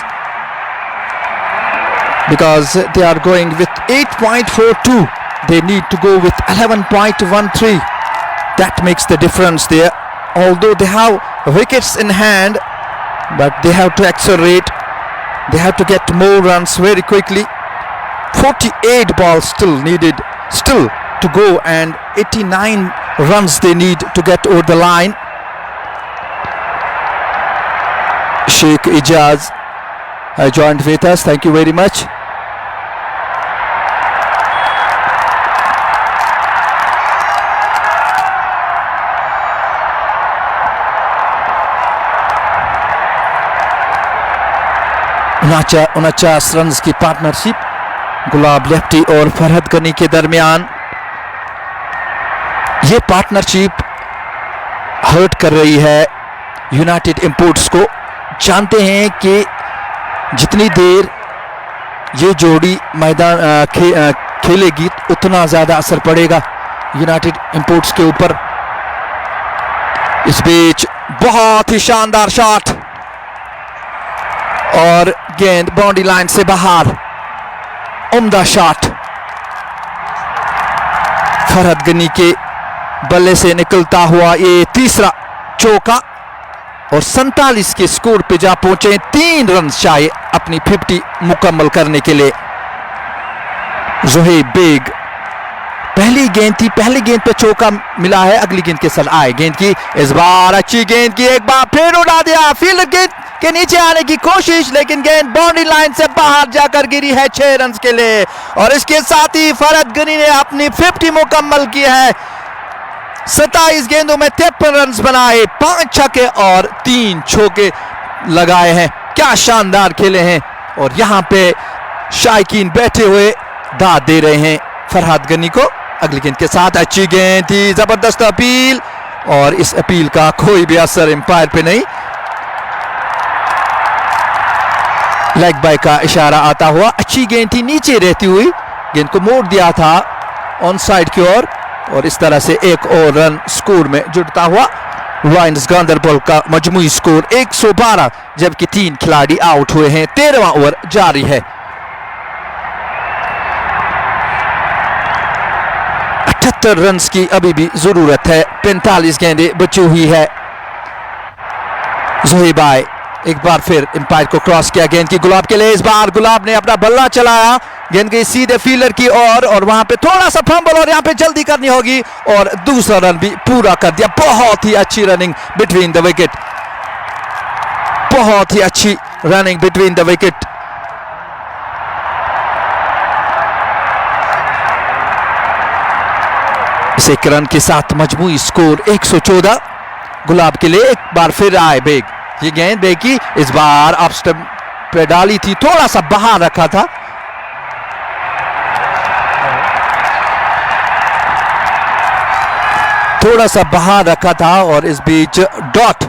because they are going with 8.42. They need to go with 11.13. That makes the difference there. Although they have wickets in hand, but they have to accelerate. They have to get more runs very quickly. 48 balls still needed, still to go, and 89 runs they need to get over the line. Sheikh Ijaz joined with us. Thank you very much. उनचास run की partnership गुलाब lefty और फरहद गनी के दरमियान. ये partnership hurt कर रही है United imports को. जानते हैं कि जितनी देर ये जोड़ी मैदान खेलेगी उतना ज़्यादा असर पड़ेगा यूनाइटेड इंपोर्ट्स के ऊपर. इस बीच बहुत ही शानदार शॉट और गेंद बाउंड्री लाइन से बाहर. उम्दा शॉट फरहद गनी के बल्ले से निकलता हुआ ये तीसरा चौका और 47 के स्कोर पे जा पहुंचे. 3 रन चाहिए अपनी 50 मुकम्मल करने के लिए. ज़ुहैब बेग पहली गेंद थी, पहली गेंद पे चौका मिला है. अगली गेंद के साथ आए गेंद की, इस बार अच्छी गेंद की, एक बार फिर उड़ा दिया. फील्डर गेंद के नीचे आने की कोशिश, लेकिन गेंद बाउंड्री लाइन से बाहर जाकर गिरी है 6 रन के लिए. और इसके साथ ही फरहद गनी ने अपनी 50 मुकम्मल की है. 27 गेंदों में 53 रन बनाए, 5 छक्के और 3 चौके लगाए हैं. क्या शानदार खेले हैं. और यहां पे शायकीन बैठे हुए दाद दे रहे हैं फरहद गनी को. अगली गेंद के साथ अच्छी गेंद थी, जबरदस्त अपील, और इस अपील का कोई भी असर एम्पायर पे नहीं. लेग बाय का इशारा आता हुआ. अच्छी गेंद थी, नीचे रहती हुई गेंद को मोड़ दिया था ऑन साइड की ओर, और इस तरह से एक और रन स्कोर में जुड़ता हुआ. लायंस गांदरबल का मजमूई स्कोर 112, जबकि 3 खिलाड़ी आउट हुए हैं. 13वां ओवर जारी है. 78 रन की अभी भी जरूरत है. 45 गेंदें बची हुई है. ज़ुहैब आए, एक बार फिर एम्पायर को क्रॉस किया गेंद की गुलाब के लिए. इस बार गुलाब ने अपना बल्ला चलाया, गेंद गई सीधे फील्डर की ओर, और वहां पे थोड़ा सा फंबल, और यहां पे जल्दी करनी होगी, और दूसरा रन भी पूरा कर दिया. बहुत ही अच्छी रनिंग बिटवीन द विकेट. बहुत ही अच्छी रनिंग बिटवीन द विकेट। इस एक रन के साथ मजमूई स्कोर 114 गुलाब के लिए। एक बार फिर आए बेग, ये गेंद बेग की इस बार ऑफ स्टंप पे डाली थी, थोड़ा सा बाहर रखा था। थोड़ा सा बाहर रखा था और इस बीच डॉट।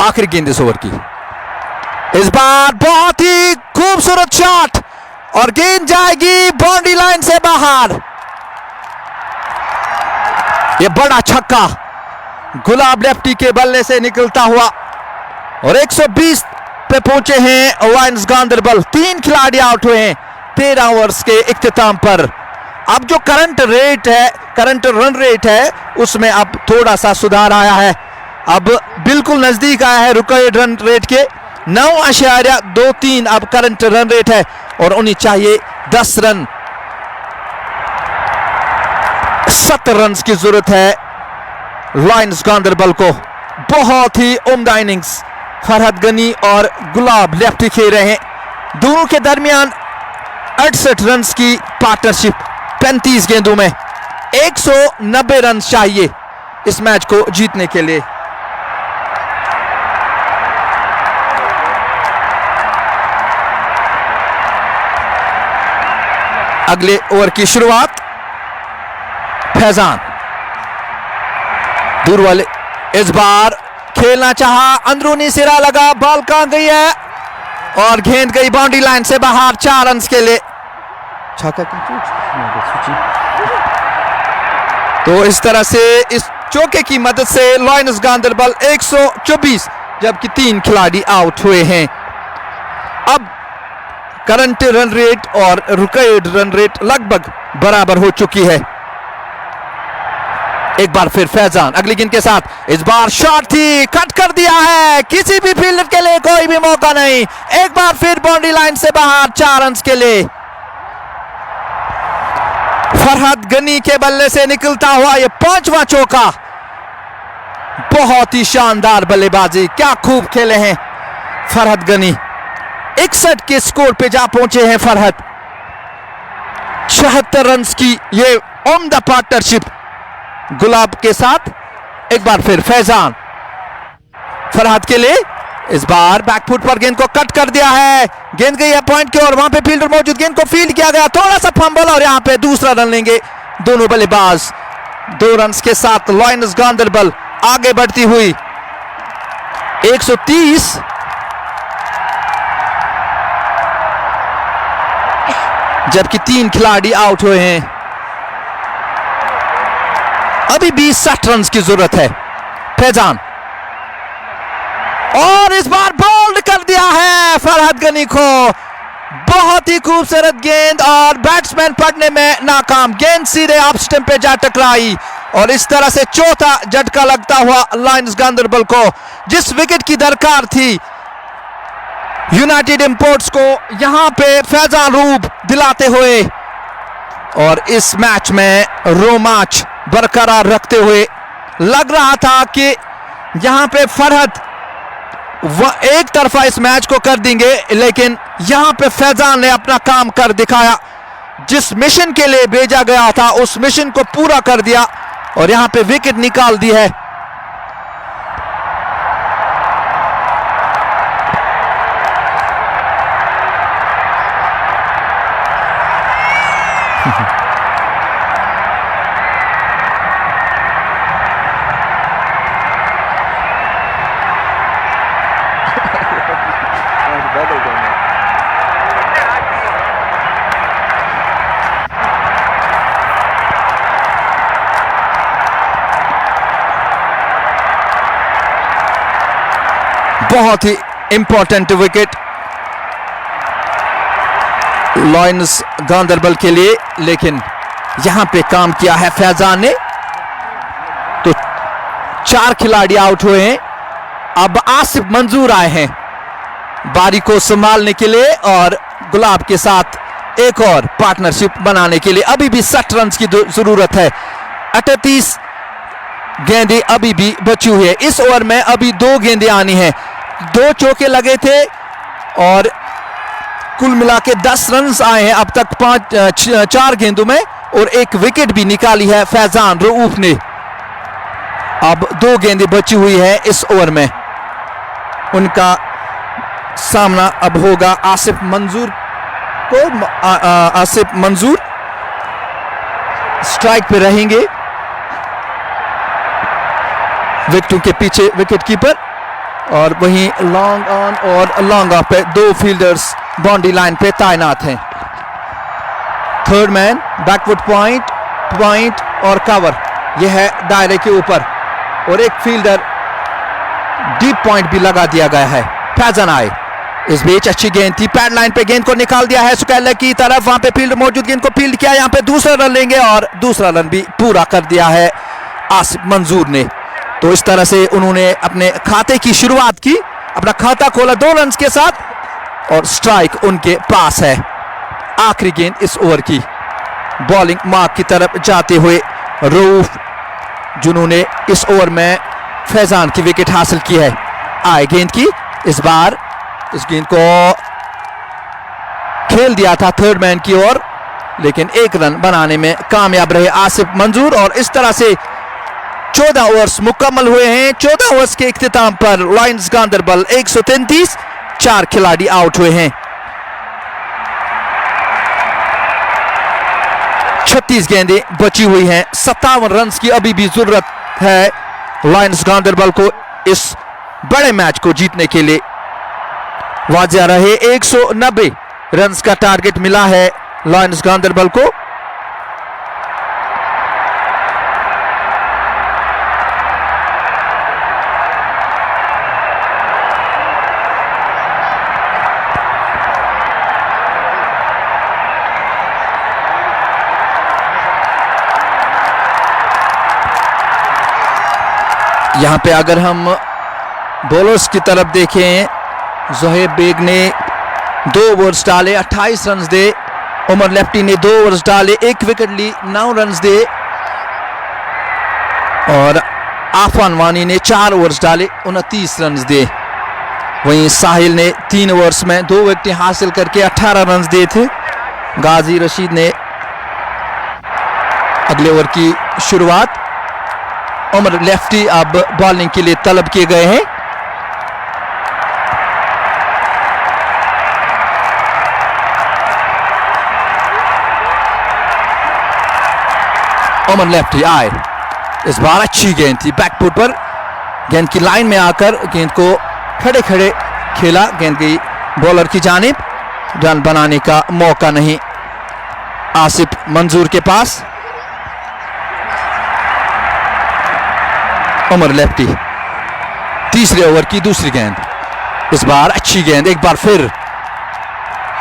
आखिरी गेंद इस ओवर की। इस बार बहुत ही खूबसूरत शॉट और गेंद जाएगी बाउंड्री लाइन से बाहर। यह बड़ा छक्का गुलाब लेफ्टी के बल्ले से निकलता हुआ और 120 पे पहुंचे हैं लायंस गांदरबल। 3 खिलाड़ी आउट हुए हैं 13 ओवर्स के इख्तिताम पर। अब जो करंट रेट है, करंट रन रेट है, उसमें अब थोड़ा सा सुधार आया है। अब बिल्कुल नजदीक आया है रुके रन रेट के। 9.23 अब करंट रन रेट है और उन्हें चाहिए 10 रन। 7 रन की जरूरत है लायंस गांदरबल को। बहुत ही उम्दा इनिंग्स फरहद गनी और गुलाब लेफ्टी खेल रहे हैं। दोनों के दरमियान 68 रन की पार्टनरशिप 35 गेंदों में। 190 रन चाहिए इस मैच को जीतने के लिए। अगले ओवर की शुरुआत फैजान दूर वाले, इस बार खेलना चाहा, अंदरूनी सिरा लगा, बॉल कहां गई है और गेंद गई बाउंड्री लाइन से बाहर। 4 रन के लिए। तो इस तरह से इस चौके की मदद से लायंस गांदरबल 124 जबकि 3 खिलाड़ी आउट हुए हैं। अब करंट रन रेट और रिकॉर्ड रन रेट लगभग बराबर हो चुकी है। एक बार फिर फैजान अगली गेंद के साथ, इस बार शॉट थी, कट कर दिया है, किसी भी फील्डर के लिए कोई भी मौका नहीं। एक बार फिर बाउंड्री लाइन से बाहर। 4 रन के लिए। फरहद गनी के बल्ले से निकलता हुआ यह 5वां चौका। बहुत ही शानदार बल्लेबाजी, क्या खूब खेले हैं फरहद गनी। 61 के स्कोर पे जा पहुंचे हैं फरहद। 76 रन की ये उम्दा पार्टनरशिप गुलाब के साथ। एक बार फिर फैजान फरहद के लिए, इस बार बैकफुट पर गेंद को कट कर दिया है, गेंद गई है पॉइंट की ओर, वहां पे फील्डर मौजूद, गेंद को फील्ड किया गया, थोड़ा सा फंबल और यहां पे दूसरा रन लेंगे दोनों बल्लेबाज। 2 रन के साथ लायंस गांदरबल आगे बढ़ती हुई 130 जबकि 3 खिलाड़ी आउट हुए हैं। अभी भी 60 रन की जरूरत है। फैजान और इस बार बोल्ड कर दिया है फरहद गनी को। बहुत ही खूबसूरत गेंद और बैट्समैन पकड़ने में नाकाम। गेंद सीधे ऑफ स्टंप पे जा टकराई और इस तरह से चौथा झटका लगता हुआ लायंस गांदरबल को। जिस विकेट की दरकार थी यूनाइटेड इंपोर्ट्स को, यहां पे फैजान रूब दिलाते हुए और इस मैच में रोमांच बरकरार रखते हुए लग रहा था कि यहां पे फरहद एक तरफा इस मैच को कर देंगे, लेकिन यहां पे फैजान ने अपना काम कर दिखाया। जिस मिशन के लिए भेजा गया था उस मिशन को पूरा कर दिया और यहां पे विकेट निकाल दी है। बहुत ही इंपॉर्टेंट विकेट लायंस गांदरबल के लिए, लेकिन यहां पे काम किया है फैजान ने। तो 4 खिलाड़ी आउट हुए हैं अब आसिफ मंजूर आए हैं बारी को संभालने के लिए और गुलाब के साथ एक और पार्टनरशिप बनाने के लिए। अभी भी 60 रन की जरूरत है। 38 गेंदें अभी भी बची हुई है। इस ओवर में अभी 2 गेंदें आनी हैं। 2 चौके लगे थे और कुल मिला के 10 रन आए हैं अब तक 4 गेंदों में और 1 विकेट भी निकाली है फैजान रऊफ ने। अब 2 गेंदें बची हुई है इस ओवर में। उनका सामना अब होगा आसिफ मंजूर को। आसिफ मंजूर स्ट्राइक पे रहेंगे, विकेटों के पीछे विकेट कीपर, और वहीं लॉन्ग ऑन और लॉन्ग ऑफ पे 2 फील्डर्स बाउंड्री लाइन पे तैनात हैं। थर्ड मैन बैकवर्ड पॉइंट और कवर, यह है दायरे के ऊपर, और एक फील्डर डीप पॉइंट भी लगा दिया गया है। फैजान आए, इस बीच अच्छी गेंद थी, पैड लाइन पे गेंद को निकाल दिया है सुकैला की तरफ। वहां पे फील्ड मौजूद, गेंद को फील्ड किया, यहां पे दूसरा रन लेंगे और दूसरा रन भी पूरा कर दिया है आसिफ मंजूर ने। तो इस तरह से उन्होंने अपने खाते की शुरुआत की, अपना खाता खोला 2 रन के साथ और स्ट्राइक उनके पास है। आखिरी गेंद इस ओवर की, बॉलिंग मार्क की तरफ जाते हुए रऊफ, जिन्होंने इस ओवर में फैजान की विकेट हासिल की है। आए गेंद की, इस बार इस गेंद को खेल दिया था थर्ड मैन की ओर, लेकिन 1 रन बनाने में कामयाब रहे आसिफ मंजूर। और इस तरह से 14 ओवर्स मुकम्मल हुए हैं। 14 ओवर्स के इख्तिताम पर लायंस गांदरबल 133, 4 खिलाड़ी आउट हुए हैं। 36 गेंदें बची हुई हैं। 57 रन की अभी भी जरूरत है लायंस गांदरबल को इस बड़े मैच को जीतने के लिए। वाजिया रहे 190 रन का टारगेट मिला है लायंस गांदरबल को। यहां पे अगर हम बॉलर्स की तरफ देखें, जोहेब बेग ने 2 ओवर्स डाले, 28 रन दे। उमर लेफ्टी ने 2 ओवर्स डाले, 1 विकेट ली, 9 रन दे। और आफान वानी ने 4 ओवर्स डाले, 29 रन दे। वहीं साहिल ने 3 ओवर्स में 2 विकेट हासिल करके 18 रन दिए थे। गाजी रशीद ने अगले ओवर की शुरुआत। उमर लेफ्टी अब बॉलिंग के लिए तलब किए गए हैं। उमर लेफ्टी आए, इस बार अच्छी गेंद थी, बैकफुट पर गेंद की लाइन में आकर गेंद को खड़े खड़े खेला, गेंद गई बॉलर की जानिब। रन बनाने का मौका नहीं आसिफ मंजूर के पास। उमर लेफ्टी, तीसरे ओवर की दूसरी गेंद, इस बार अच्छी गेंद, एक बार फिर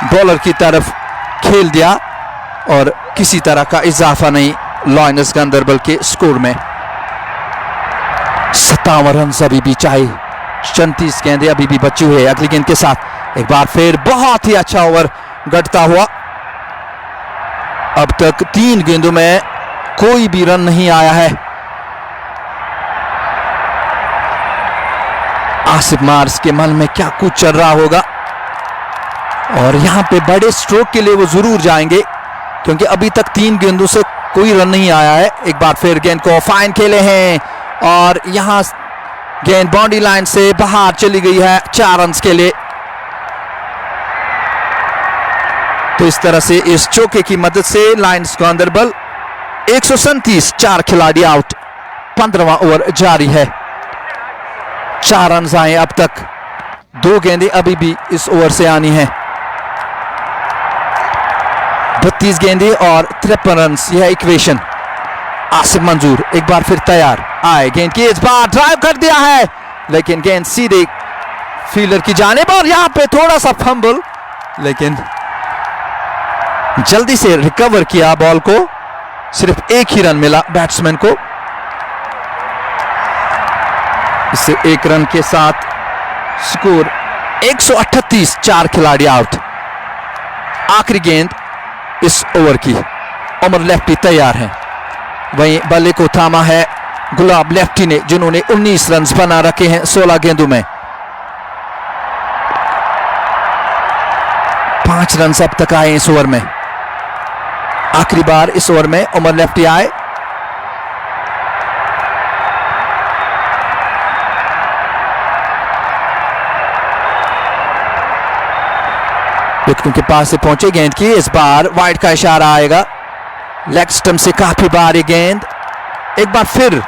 बॉलर की तरफ खेल दिया और किसी तरह का इजाफा नहीं लायंस गांदरबल के स्कोर में। 57 रन अभी भी चाहिए, 34 गेंदें अभी भी बची हुई है। अगली गेंद के साथ एक बार फिर बहुत ही अच्छा ओवर घटता हुआ। अब तक 3 गेंदों में कोई भी रन नहीं आया है। आसिफ मार्स के मन में क्या कुछ चल रहा होगा, और यहां पे बड़े स्ट्रोक के लिए वो जरूर जाएंगे, क्योंकि अभी तक 3 गेंदों से कोई रन नहीं आया है। एक बार फिर गेंद को फाइन खेले हैं और यहां गेंद बाउंड्री लाइन से बाहर चली गई है 4 रन के लिए। तो इस तरह से इस चौके की मदद से लायंस गांदरबल 137, 4 खिलाड़ी आउट, 15वां ओवर जारी है। 4 रन आए अब तक, 2 गेंदें अभी भी इस ओवर से आनी है। 32 गेंदें और 53 रन, यह इक्वेशन। आसिफ मंजूर एक बार फिर तैयार, आए गेंद की, इस बार ड्राइव कर दिया है, लेकिन गेंद सीधे फील्डर की जानिब, और यहां पे थोड़ा सा फंबल, लेकिन जल्दी से रिकवर किया बॉल को। सिर्फ 1 ही रन मिला बैट्समैन को। इससे 1 रन के साथ स्कोर 138, 4 खिलाड़ी आउट। आखिरी गेंद इस ओवर की। उमर लेफ्टी तैयार हैं, वहीं बल्ले को थामा है गुलाब लेफ्टी ने, जिन्होंने 19 रन बना रखे हैं 16 गेंदों में। 5 रन अब तक आए इस ओवर में। आखिरी बार इस ओवर में उमर लेफ्टी आए। विकेटों के पास से पहुंचे गेंद की। इस बार वाइड का इशारा आएगा। लेग स्टंप से काफी बार ये गेंद। एक बार फिर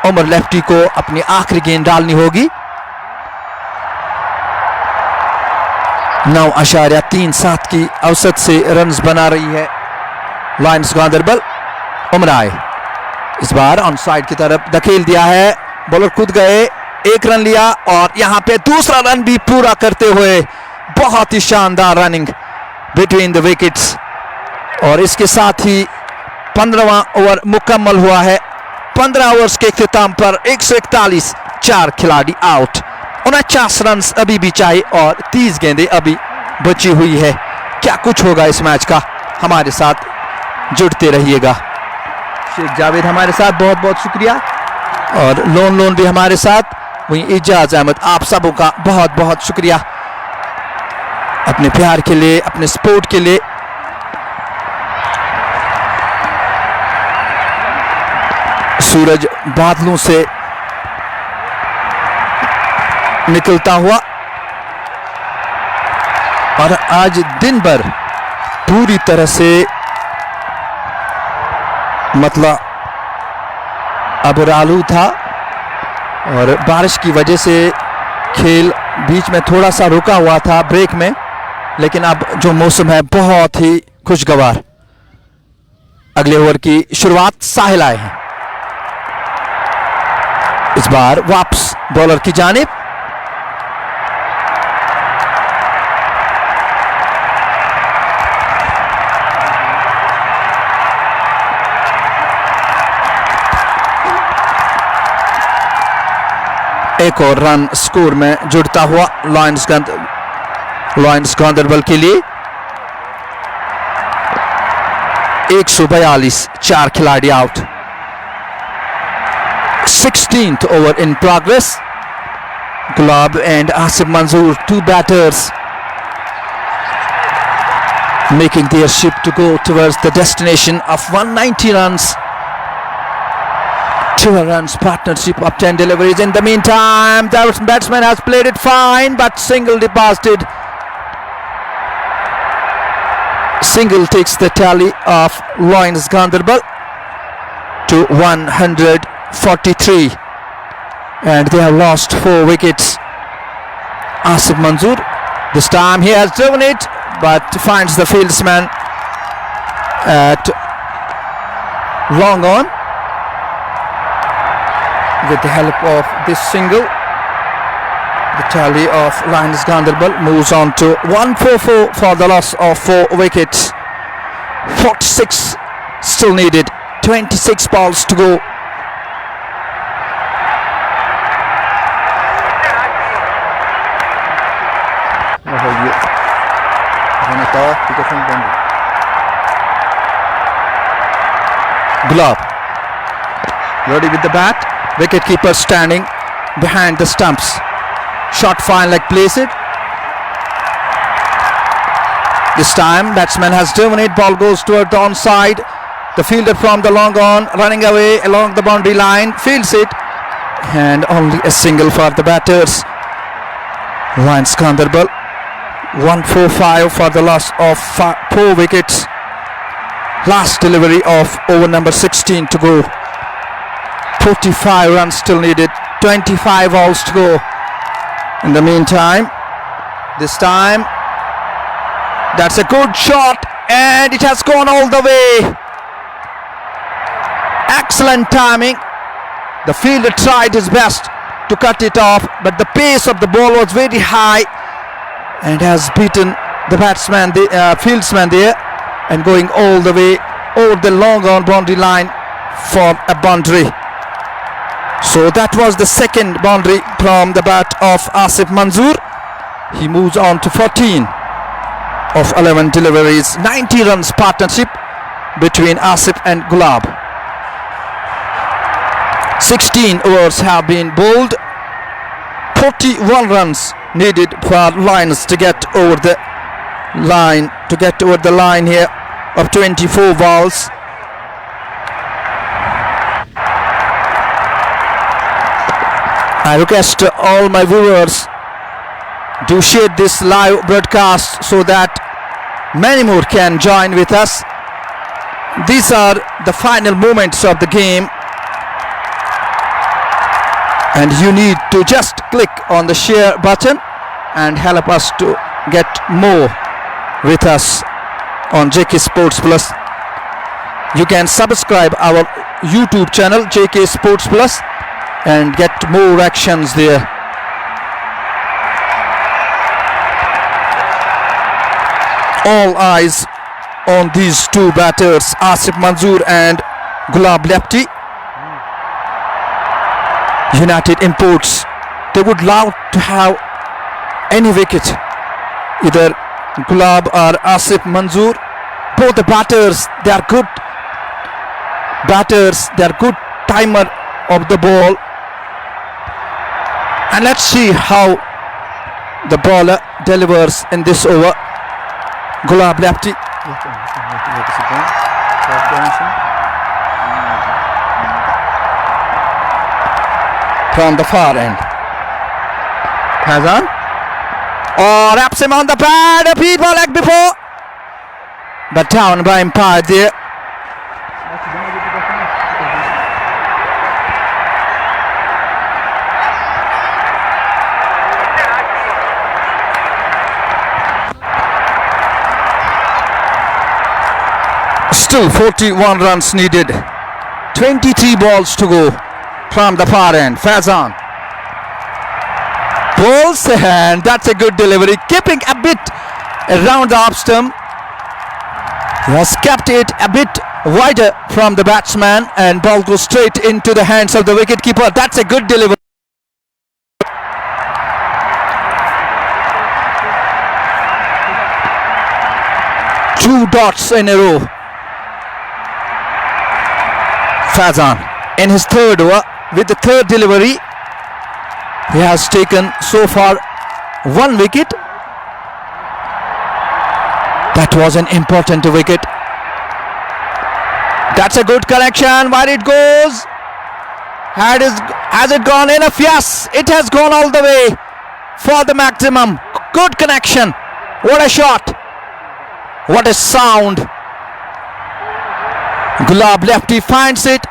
उमर लेफ्टी को अपनी आखिरी गेंद डालनी होगी। 9.37 की औसत से रन्स बना रही है लायंस गांदरबल। उमर आए, इस बार ऑन साइड की तरफ धकेल दिया है। बॉलर कूद गए, 1 रन लिया और यहां पे दूसरा रन भी पूरा करते हुए बहुत ही शानदार रनिंग बिटवीन द विकेट्स। और इसके साथ ही 15वां ओवर मुकम्मल हुआ है। 15 ओवर्स के इख्तिताम पर 141, 4 खिलाड़ी आउट। 49 रन अभी भी चाहिए और 30 गेंदें अभी बची हुई है। क्या कुछ होगा इस मैच का, हमारे साथ जुड़ते रहिएगा। शेख जावेद हमारे साथ, बहुत बहुत शुक्रिया। और लोन भी हमारे साथ, वहीं इजाज अहमद, आप सबों का बहुत बहुत शुक्रिया अपने प्यार के लिए, अपने सपोर्ट के लिए। सूरज बादलों से निकलता हुआ और आज दिन भर पूरी तरह से मतलब अबरालू था और बारिश की वजह से खेल बीच में थोड़ा सा रुका हुआ था ब्रेक में, लेकिन अब जो मौसम है बहुत ही खुशगवार। अगले ओवर की शुरुआत साहिल आए हैं। इस बार वापस बॉलर की जानिब। एक और रन स्कोर में जुड़ता हुआ लायंस गांदरबल के लिए। 142, 4 खिलाड़ी out. 16th over in progress. Gulab and Asif Manzoor, 2 batters, making their ship to go towards the destination of 190 runs. 2 runs partnership of 10 deliveries. In the meantime, the batsman has played it fine, but single deposited. Single takes the tally of Lions Ganderbal to 143, and they have lost 4 wickets. Asif Manzoor, this time he has driven it, but finds the fieldsman at long on. With the help of this single, the tally of Lions Ganderbal moves on to 144 for the loss of 4 wickets. 46 still needed, 26 balls to go. Gulab ready with the bat. Wicketkeeper standing behind the stumps. Shot fine leg place it. This time batsman has driven it. Ball goes toward the onside. The fielder from the long on running away along the boundary line fields it, and only a single for the batters. Lions Ganderbal 145 for the loss of 4 wickets. Last delivery of over number 16 to go. 45 runs still needed, 25 balls to go. In the meantime, this time that's a good shot and it has gone all the way. Excellent timing. The fielder tried his best to cut it off, but the pace of the ball was very high and has beaten the batsman, the fieldsman there, and going all the way over the long on boundary line for a boundary. So that was the second boundary from the bat of Asif Manzoor. He moves on to 14 of 11 deliveries. 90 runs partnership between Asif and Gulab. 16 overs have been bowled. 41 runs needed for Lions to get over the line here of 24 balls. I request all my viewers do share this live broadcast so that many more can join with us. These are the final moments of the game, and you need to just click on the share button and help us to get more with us on JK Sports Plus. You can subscribe our YouTube channel JK Sports Plus and get more actions there. All eyes on these two batters, Asif Manzoor and Gulab Lepti. United Imports, they would love to have any wicket, either Gulab or Asif Manzoor. Both the batters, they are good batters, they are good timer of the ball. And let's see how the bowler delivers in this over. Gulab Lepti. From the far end. Fazan. Oh, wraps him on the pad. A beat ball like before. But down by umpire there. Still 41 runs needed. 23 balls to go from the far end. Fazan bowls, and that's a good delivery. Keeping a bit around the off stump. He has kept it a bit wider from the batsman, and ball goes straight into the hands of the wicketkeeper. That's a good delivery. Two dots in a row. Fazan in his third over with the third delivery. He has taken so far 1 wicket. That was an important wicket. That's a good connection. Where it goes? Has it gone enough? Yes, it has gone all the way for the maximum. Good connection. What a shot. What a sound. Gulab Lepti finds it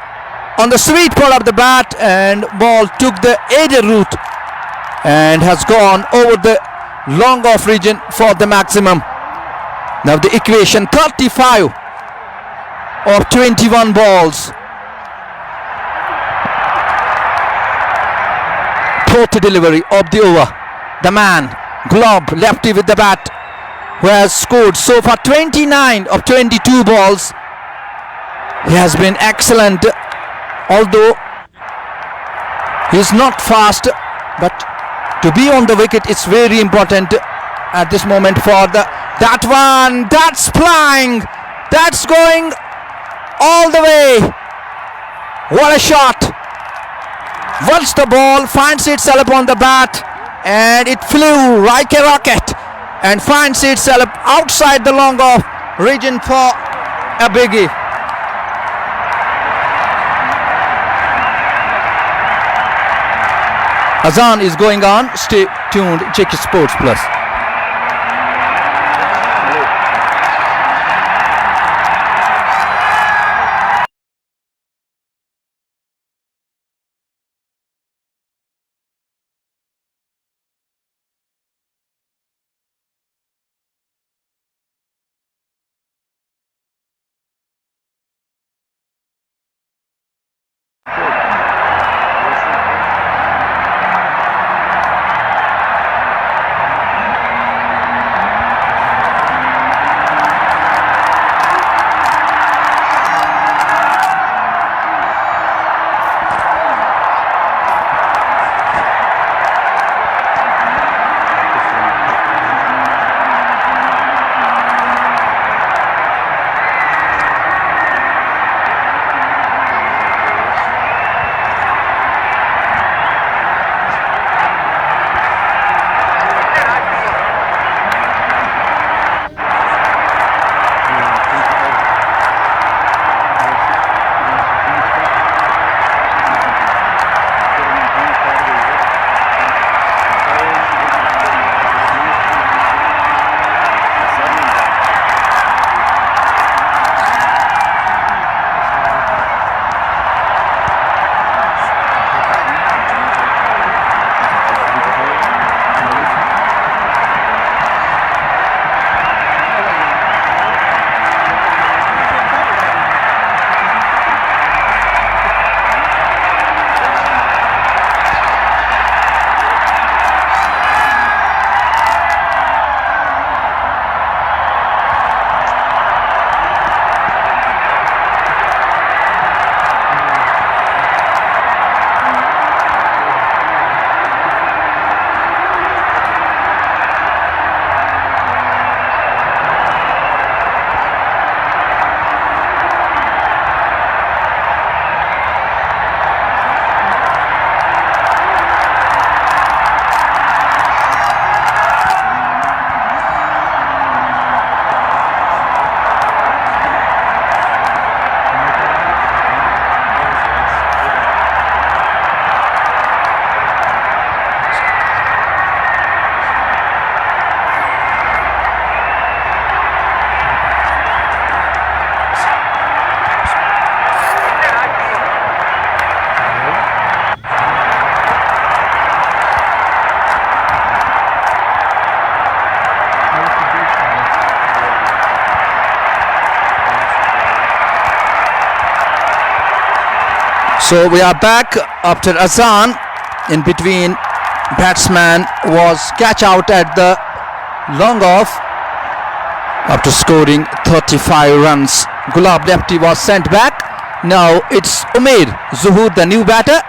on the sweet part of the bat, and ball took the edge route and has gone over the long off region for the maximum. Now the equation 35 of 21 balls. Fourth delivery of the over. The man Gulab Lepti with the bat, who has scored so far 29 of 22 balls. He has been excellent, although he is not fast, but to be on the wicket is very important at this moment for that one. That's flying, that's going all the way. What a shot. Once the ball finds itself on the bat, and it flew like a rocket and finds itself outside the long off region for a biggie. Azan is going on. Stay tuned. Check Sports Plus. So we are back after Azan. In between, batsman was catch out at the long off after scoring 35 runs. Gulab Lefty was sent back. Now it's Umair Zuhur, the new batter.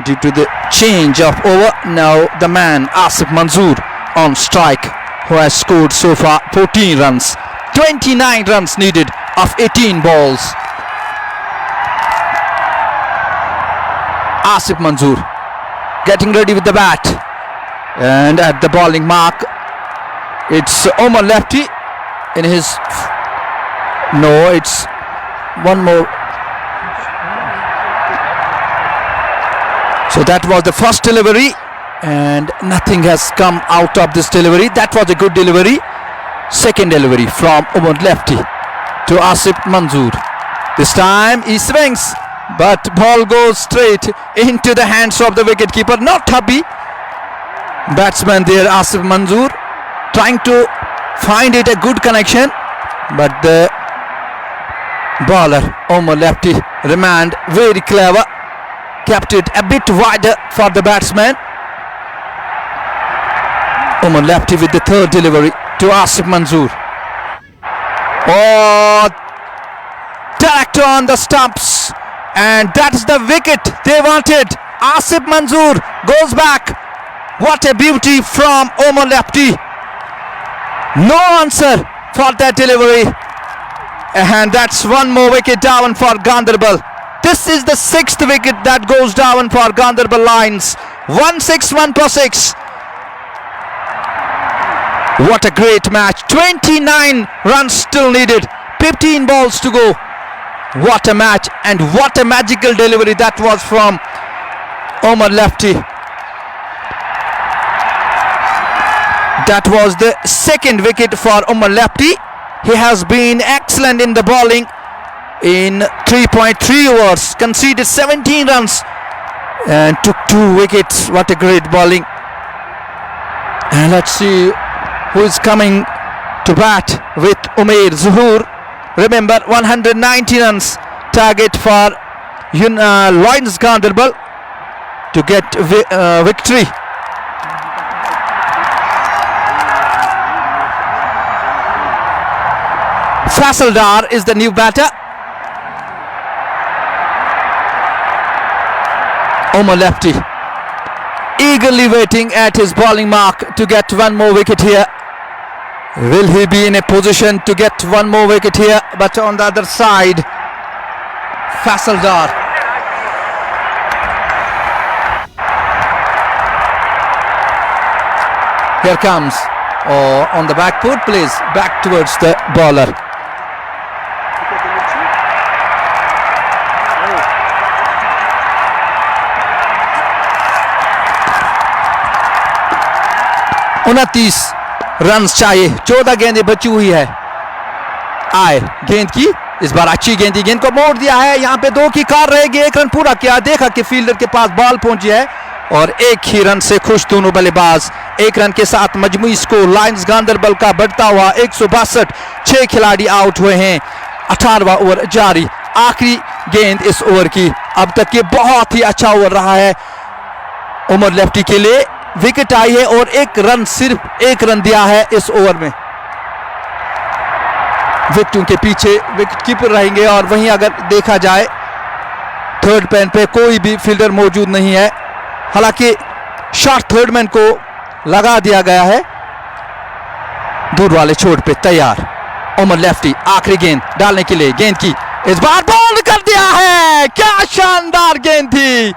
Due to the change of over, now the man Asif Manzoor on strike, who has scored so far 14 runs. 29 runs needed of 18 balls. Asif Manzoor getting ready with the bat, and at the bowling mark it's Omar Lefty in his it's one more. So that was the first delivery, and nothing has come out of this delivery. That was a good delivery. Second delivery from Omar Lefty to Asif Manzoor. This time he swings, but ball goes straight into the hands of the wicketkeeper. Not happy batsman there, Asif Manzoor, trying to find it a good connection, but the bowler Omar Lefty remained very clever, kept it a bit wider for the batsman. Omar Lefty with the third delivery to Asif Manzoor. Oh, direct on the stumps, and that is the wicket they wanted. Asif Manzoor goes back. What a beauty from Omar Lefty. No answer for that delivery, and that's one more wicket down for Ganderbal. This is the sixth wicket that goes down for Ganderbal Lions. 161 for 6. What a great match. 29 runs still needed. 15 balls to go. What a match, and what a magical delivery that was from Omar Lefty. That was the second wicket for Omar Lefty. He has been excellent in the bowling. In 3.3 overs, conceded 17 runs and took 2 wickets. What a great bowling. And let's see who is coming to bat with Umair Zuhur. Remember, 190 runs target for Lions Ganderbal to get victory. Faisal Dar is the new batter. Omar Lefty eagerly waiting at his bowling mark to get one more wicket here. Will he be in a position to get one more wicket here? But on the other side, Faisal Dar. Here comes, on the back foot, please, back towards the bowler. उनतीस run चाहिए, 14 गेंदें बची हुई है. आए गेंद की, इस बार अच्छी गेंद, गेंद को मोड़ दिया है. यहाँ पे 2 की कार रहेगी. 1 रन पूरा किया, देखा कि फील्डर के पास बॉल पहुंची है और 1 ही रन से खुश दोनों बल्लेबाज. 1 रन के साथ मजमूई स्कोर लायंस गांदरबल का बढ़ता हुआ 162. 6 खिलाड़ी आउट हुए हैं. 18वां ओवर जारी. आखिरी गेंद इस ओवर की. अब तक ये बहुत ही अच्छा ओवर रहा है उमर लेफ्टी के लिए. विकेट आई है और 1 रन, सिर्फ 1 रन दिया है इस ओवर में. विकेटों के पीछे विकेट कीपर रहेंगे और वहीं अगर देखा जाए थर्ड मैन पे कोई भी फील्डर मौजूद नहीं है. हालांकि शॉट थर्ड मैन को लगा दिया गया है. दूर वाले छोर पे तैयार उमर लेफ्टी. आखिरी गेंद डालने के लिए, गेंद की इस बार बॉल कर दिया है. क्या शानदार गेंद थी,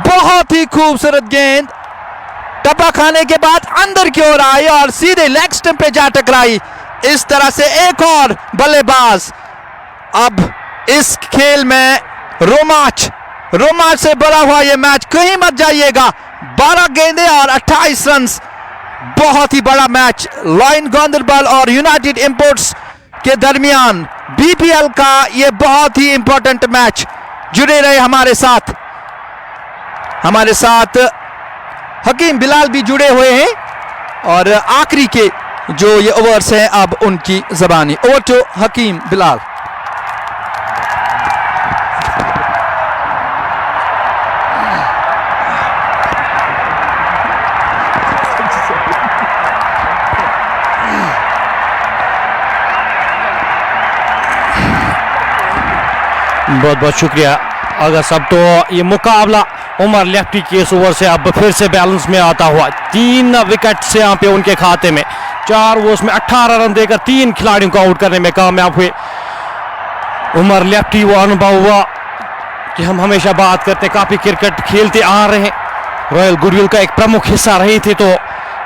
बहुत ही खूबसूरत गेंद. टप्पा खाने के बाद अंदर की ओर आई और सीधे लेग स्टंप पे जा टकराई. इस तरह से एक और बल्लेबाज. अब इस खेल में रोमांच से भरा हुआ यह मैच. कहीं मत जाइएगा. 12 गेंदें और 28 रन. बहुत ही बड़ा मैच लायन गांदरबल और यूनाइटेड इंपोर्ट्स के दरमियान. बीपीएल का यह बहुत ही इंपॉर्टेंट मैच. जुड़े रहे हमारे साथ. हमारे साथ हकीम बिलाल भी जुड़े हुए हैं और आखिरी के जो ये ओवर्स हैं अब उनकी जबानी. ओवर टू हकीम बिलाल. बहुत बहुत शुक्रिया अगर सब। तो ये मुकाबला उमर लेफ्टी के इस ओवर से अब फिर से बैलेंस में आता हुआ 3 विकेट से यहाँ पे उनके खाते में 4 ओवर्स में 18 रन देकर 3 खिलाड़ियों को आउट करने में कामयाब हुए उमर लेफ्टी। वो अनुभव हुआ कि हम हमेशा बात करते काफी क्रिकेट खेलते आ रहे हैं, रॉयल गुडविल का एक प्रमुख हिस्सा रहे थे। तो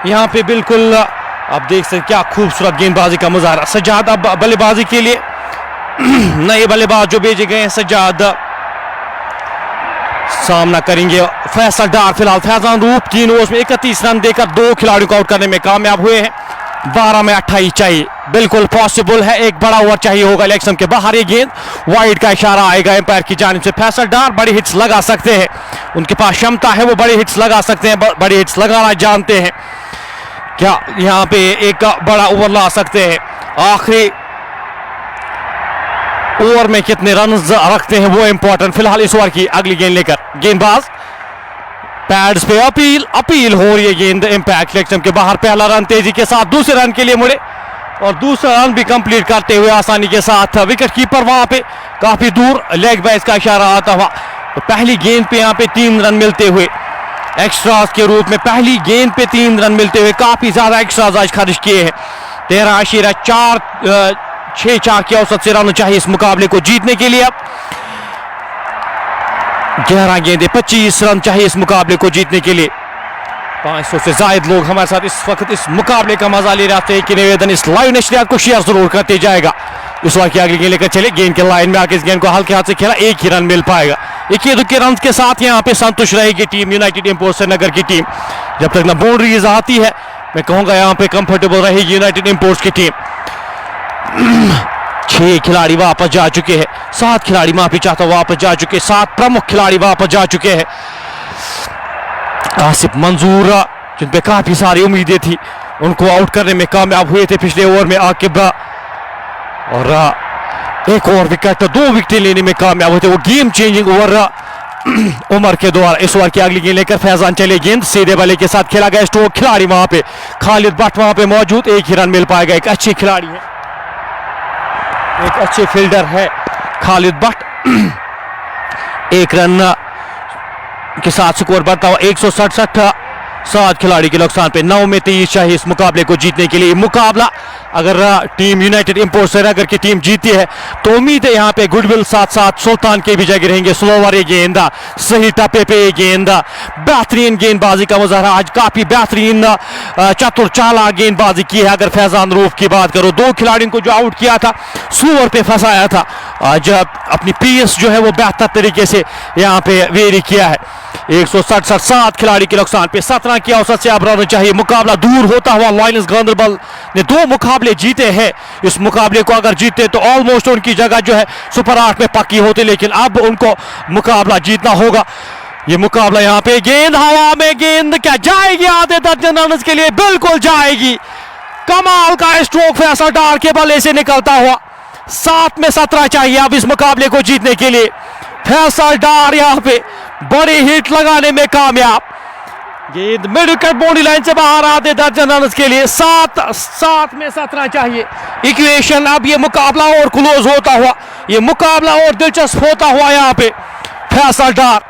यहाँ पे बिल्कुल आप देख सकते क्या खूबसूरत गेंदबाजी का मुजाहरा। सज्जाद अब बल्लेबाजी के लिए नए बल्लेबाज जो भेजे गए हैं, सज्जाद सामना करेंगे फैसल डार। फिलहाल फैजान रूप 3 ओवर्स में 31 रन देकर 2 खिलाड़ियों को आउट करने में कामयाब हुए हैं। 12 में 28 चाहिए, बिल्कुल पॉसिबल है। एक बड़ा ओवर चाहिए होगा इलेक्शन के बाहर। ये गेंद वाइड का इशारा आएगा एम्पायर की जानिब से। फैसल डार बड़ी हिट्स लगा सकते हैं, उनके पास क्षमता है, वो बड़ी हिट्स लगा सकते हैं, बड़ी हिट्स लगाना जानते हैं। क्या यहाँ पे एक बड़ा ओवर ला सकते हैं? आखिरी ओवर में कितने रन रखते हैं वो इंपॉर्टेंट। फिलहाल इस ओवर की अगली गेंद लेकर गेंदबाज पैड्स पे अपील हो रही है। गेंद इंपैक्ट सिलेक्शन के बाहर। पहला रन तेजी के साथ दूसरे रन के लिए मुड़े और दूसरा रन भी कंप्लीट करते हुए आसानी के साथ। विकेट कीपर वहां पे काफी दूर, लेग बैच का इशारा आता हुआ। तो पहली गेंद पे यहाँ पे 3 रन मिलते हुए एक्स्ट्रास के रूप में पहली गेंद पे 3 रन मिलते हुए काफी ज्यादा एक्स्ट्रास आज खर्च किए हैं। 13.4 की औसत से रन चाहिए इस मुकाबले को जीतने के लिए। अब 11 गेंदें 25 रन चाहिए इस मुकाबले को जीतने के लिए। 500 से ज्यादा लोग हमारे साथ इस वक्त इस मुकाबले का मजा ले रहे हैं कि निवेदन इस लाइव नशरियात को शेयर जरूर करते जाएगा। इस बार की अगली गेंद लेकर चले, गेंद के लाइन में आके इस गेंद को हल्के हाथ से खेला, 1 ही रन मिल पाएगा। 21 रन के साथ यहाँ पे संतुष्ट रहेगी टीम यूनाइटेड इंपोर्ट्स श्रीनगर की टीम। जब तक ना बाउंड्रीज आती है मैं कहूंगा यहाँ पे कंफर्टेबल रहेगी यूनाइटेड इंपोर्ट्स की टीम। 6 खिलाड़ी वापस जा चुके हैं, 7 खिलाड़ी माफी चाहता वापस जा चुके, 7 प्रमुख खिलाड़ी वापस जा चुके हैं। आसिफ मंजूर जिन पे काफी सारी उम्मीदें थी उनको आउट करने में कामयाब हुए थे पिछले ओवर में। आकिब और एक और विकेट, 2 विकेट लेने में कामयाब हुए थे। वो गेम चेंजिंग ओवर उमर के द्वारा। इस ओवर की अगली गेंद लेकर फैजान चले, गेंद सीधे वाले के साथ खेला गया स्ट्रोक। खिलाड़ी वहां पे खालिद भट्ट वहां पे मौजूद, 1 ही रन मिल पाएगा। एक अच्छे खिलाड़ी है, एक अच्छे फील्डर है खालिद भट्ट। 1 रन के साथ स्कोर बढ़ता हुआ 167। 7 खिलाड़ी के नुकसान पे 9 में 23 चाहिए इस मुकाबले को जीतने के लिए। मुकाबला अगर टीम यूनाइटेड इंपोर्ट्स श्रीनगर की टीम जीती है तो उम्मीद है यहाँ पे गुडविल साथ साथ सुल्तान के भी जगह रहेंगे। स्लोवर ये गेंद, सही टप्पे पे ये गेंद, बेहतरीन गेंदबाजी का मुजाहरा आज, काफी बेहतरीन चतुर चालाक गेंदबाजी की है। अगर फैजान रूफ की बात करो, 2 खिलाड़ियों को जो आउट किया था, स्लोवर पे फंसाया था, आज अपनी पीएस जो है वो बेहतर तरीके से यहाँ पे वेरी किया है। 167, 7 खिलाड़ी के नुकसान पे 17 की औसत से अब रन चाहिए। मुकाबला दूर होता हुआ लायंस गांधरबल ने 2 मुकाबले जीते हैं। इस मुकाबले को अगर जीते तो ऑलमोस्ट उनकी जगह जो है सुपर 8 में पक्की होती, लेकिन अब उनको मुकाबला जीतना होगा। ये मुकाबला यहाँ पे गेंद हवा में, गेंद क्या जाएगी आधे दर्जन रन के लिए, बिल्कुल जाएगी। कमाल का स्ट्रोक फैसल डार के बल्ले से निकलता हुआ। 7 में 17 चाहिए अब इस मुकाबले को जीतने के लिए। फैसल डार यहाँ पे बड़ी हिट लगाने में कामयाब। गेंद मिड विकेट बाउंड्री लाइन से बाहर आधे दर्जन रन के लिए। 7 में 17 चाहिए। इक्वेशन अब ये मुकाबला और क्लोज होता हुआ, ये मुकाबला और दिलचस्प होता हुआ यहाँ पे फैसल डार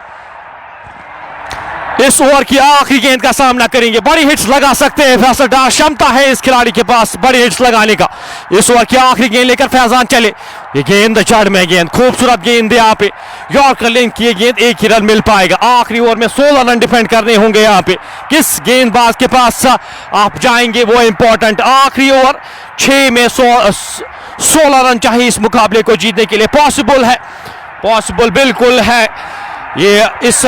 इस ओवर की आखिरी गेंद का सामना करेंगे। बड़ी हिट्स लगा सकते हैं फैसल डार, क्षमता है इस खिलाड़ी के पास बड़ी हिट्स लगाने का। इस ओवर की आखिरी गेंद लेकर फैजान चले, ये गेंद जड़ में गेंद, खूबसूरत गेंद है यहाँ पे यॉर्कर लेंथ की गेंद, 1 ही रन मिल पाएगा। आखिरी ओवर में 16 रन डिफेंड करने होंगे यहाँ पे। किस गेंदबाज के पास आप जाएंगे वो इंपॉर्टेंट। आखिरी ओवर 6 में 16 रन चाहिए इस मुकाबले को जीतने के लिए। पॉसिबल है, पॉसिबल बिल्कुल है। ये इस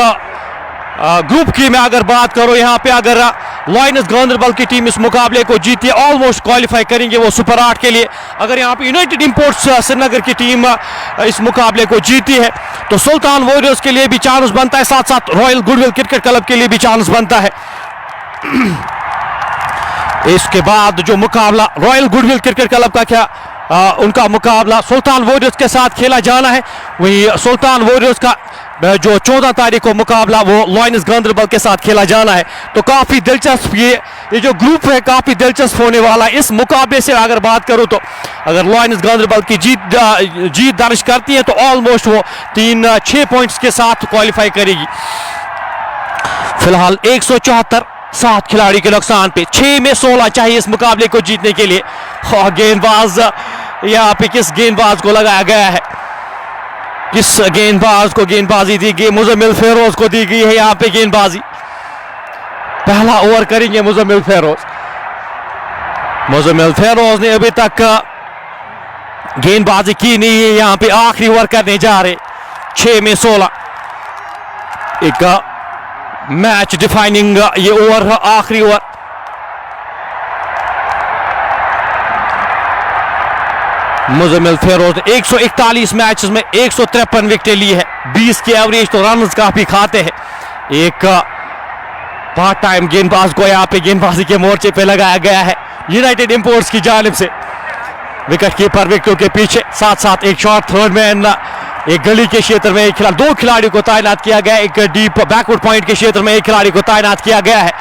ग्रुप की मैं अगर बात करूं यहाँ पे, अगर लायंस गांधरबल की टीम इस मुकाबले को जीती है ऑलमोस्ट क्वालिफाई करेंगे वो सुपर 8 के लिए। अगर यहाँ पे यूनाइटेड इंपोर्ट्स श्रीनगर की टीम इस मुकाबले को जीती है तो सुल्तान वॉरियर्स के लिए भी चांस बनता है, साथ साथ रॉयल गुडविल क्रिकेट क्लब के लिए भी चांस बनता है। इसके बाद जो मुकाबला रॉयल गुडविल क्रिकेट क्लब का क्या उनका मुकाबला सुल्तान वॉरियर्स के साथ खेला जाना है, वही सुल्तान वॉरियर्स का जो 14 तारीख को मुकाबला वो लॉयंस गांदरबल के साथ खेला जाना है। तो काफ़ी दिलचस्प ये जो ग्रुप है काफ़ी दिलचस्प होने वाला है। इस मुकाबले से अगर बात करूँ तो अगर लॉयंस गांदरबल की जीत दर्ज करती है तो ऑलमोस्ट वो 6 पॉइंट्स के साथ क्वालिफाई करेगी। फिलहाल 174 7 खिलाड़ी के नुकसान पे 6 में 16 चाहिए इस मुकाबले को जीतने के लिए। और गेंदबाज यहाँ पे किस गेंदबाज को लगाया गया है, किस गेंदबाज को गेंदबाजी दी गई, मुजम्मिल फेरोज को दी गई है यहाँ पे गेंदबाजी। पहला ओवर करेंगे मुजम्मिल फेरोज ने अभी तक गेंदबाजी की नहीं है, यहाँ पे आखिरी ओवर करने जा रहे। 6 में 16 एक मैच डिफाइनिंग ये ओवर है, आखिरी ओवर। मुजम्मिल फेरोज 141 मैचेस में 153 विकेटें ली है, 20 की एवरेज, तो रन काफी खाते हैं। एक पार्ट टाइम गेंदबाज को यहाँ पे गेंदबाजी के मोर्चे पे लगाया गया है यूनाइटेड इंपोर्ट्स की जानिब से। विकेट कीपर विकेटों के पीछे, साथ साथ एक शॉट थर्ड मैन, एक गली के क्षेत्र में एक दो खिलाड़ी को तैनात किया गया है। एक डीप बैकवर्ड पॉइंट के क्षेत्र में एक खिलाड़ी को तैनात किया गया है,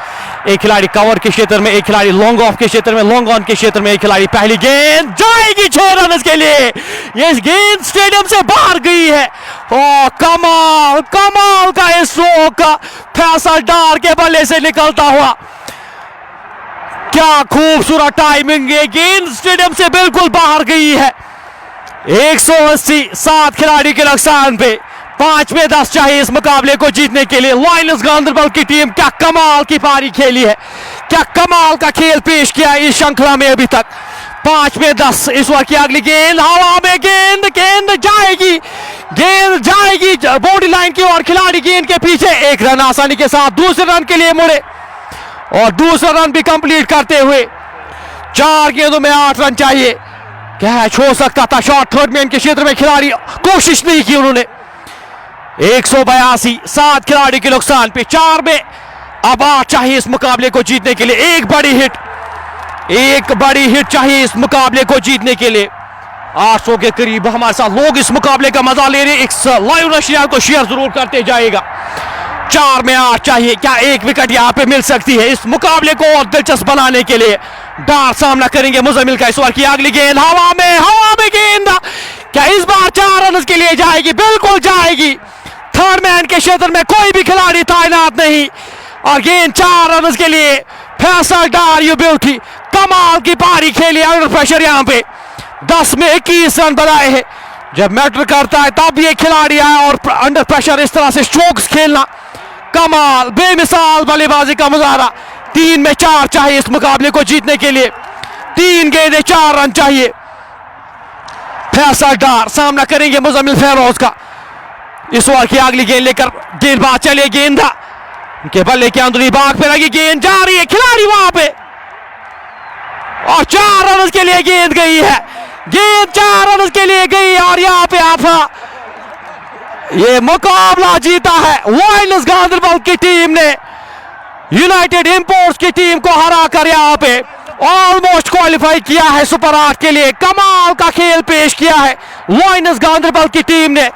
एक खिलाड़ी कवर के क्षेत्र में, एक खिलाड़ी लॉन्ग ऑफ के क्षेत्र में, लॉन्ग ऑन के क्षेत्र में एक खिलाड़ी। पहली गेंद जाएगी 6 रन के लिए, ये गेंद स्टेडियम से बाहर गई है। ओ कमाल कमाल का इस शो का फैसल डार के बल्ले से निकलता हुआ, क्या खूबसूरत टाइमिंग, ये गेंद स्टेडियम से बिल्कुल बाहर गई है। 180 7 खिलाड़ी के नुकसान पे 5 में 10 चाहिए इस मुकाबले को जीतने के लिए। लॉयंस गांदरबल की टीम क्या कमाल की पारी खेली है, क्या कमाल का खेल पेश किया है इस श्रृंखला में अभी तक। 5 में 10 इस ओवर की अगली गेंद हवा में, गेंद जाएगी बॉडी लाइन की ओर, खिलाड़ी गेंद के पीछे, एक रन आसानी के साथ दूसरे रन के लिए मुड़े और दूसरा रन भी कंप्लीट करते हुए 4 गेंदों में 8 रन चाहिए। कैच हो सकता था, शॉट थर्ड मैन के क्षेत्र में खिलाड़ी कोशिश नहीं की उन्होंने। 182 7 खिलाड़ी के नुकसान पे 4 में अब 8 चाहिए इस मुकाबले को जीतने के लिए। एक बड़ी हिट चाहिए इस मुकाबले को जीतने के लिए। 800 के करीब हमारे साथ लोग इस मुकाबले का मजा ले रहे हैं। इस लाइव नशरियात को शेयर जरूर करते जाएगा। 4 में 8 चाहिए, क्या एक विकेट यहां पे मिल सकती है इस मुकाबले को और दिलचस्प बनाने के लिए। डार सामना करेंगे मुजम्मिल का, इस ओवर की अगली गेंद हवा में गेंद, क्या इस बार 4 रन के लिए जाएगी? बिल्कुल जाएगी। थर्ड मैन के क्षेत्र में कोई भी खिलाड़ी तैनात नहीं और गेंद 4 रन के लिए। फैसल डार यू ब्यूटी, कमाल की पारी खेली अंडर प्रेशर, यहाँ पे 10 में 21 रन बनाए हैं। जब मैटर करता है तब ये खिलाड़ी आया और अंडर प्रेशर इस तरह से स्ट्रोक्स खेलना, कमाल बेमिसाल बल्लेबाजी का मुजाहरा। 3 में 4 चाहिए इस मुकाबले को जीतने के लिए। 3 गेंदें 4 रन चाहिए। फैसल डार सामना करेंगे मुजम्मिल फेरोज का, इस ओवर की अगली गेंद लेकर गेंदबाज चले, गेंदा उनके बल्ले के अंदरूनी भाग पे लगी, गेंद जा रही है, खिलाड़ी वहां पे और 4 रन के लिए गेंद गई है। गेंद 4 रन के लिए गई और यहाँ पे आफा ये मुकाबला जीता है लॉयंस गांदरबल की टीम ने यूनाइटेड इंपोर्ट्स की टीम को हराकर यहाँ पे ऑलमोस्ट क्वालिफाई किया है सुपर 8 के लिए। कमाल का खेल पेश किया है लॉयंस गांदरबल की टीम ने।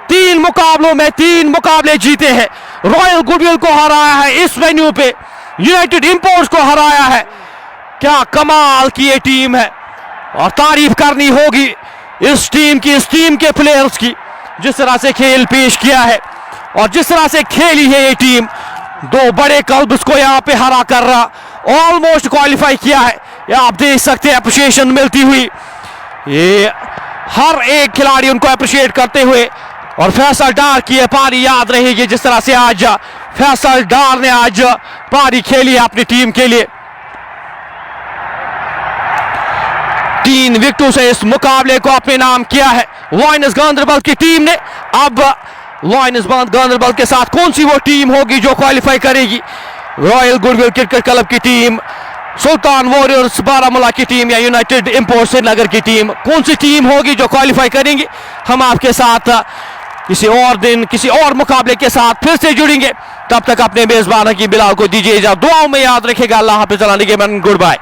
3 मुकाबलों में 3 मुकाबले जीते हैं। रॉयल गुडविल को हराया है इस वेन्यू पे, यूनाइटेड इंपोर्ट्स को हराया है। क्या कमाल की ये टीम है और तारीफ करनी होगी इस टीम की, इस टीम के प्लेयर्स की, जिस तरह से खेल पेश किया है और जिस तरह से खेली है ये टीम। 2 बड़े क्लब्स को यहाँ पे हरा कर ऑलमोस्ट क्वालिफाई किया है। ये आप देख सकते हैं अप्रिशिएशन मिलती हुई, ये हर एक खिलाड़ी उनको अप्रिशिएट करते हुए। और फैसल डार की ये पारी याद रहेगी जिस तरह से आज फैसल डार ने आज पारी खेली है अपनी टीम के लिए। 3 विकेटों से इस मुकाबले को अपने नाम किया है लॉयंस गांदरबल की टीम ने। अब लॉयंस गांदरबल के साथ कौन सी वो टीम होगी जो क्वालिफाई करेगी? रॉयल गुडविल क्रिकेट क्लब की टीम, सुल्तान वॉरियर्स बारामूला की टीम या यूनाइटेड इंपोर्ट्स श्रीनगर की टीम, कौन सी टीम होगी जो क्वालिफाई करेंगी? हम आपके साथ किसी और दिन किसी और मुकाबले के साथ फिर से जुड़ेंगे। तब तक अपने मेजबान की बिलाल को दीजिए इजाजत। दुआओं में याद रखेगा। अल्लाह हाफिज़, गुड बाय।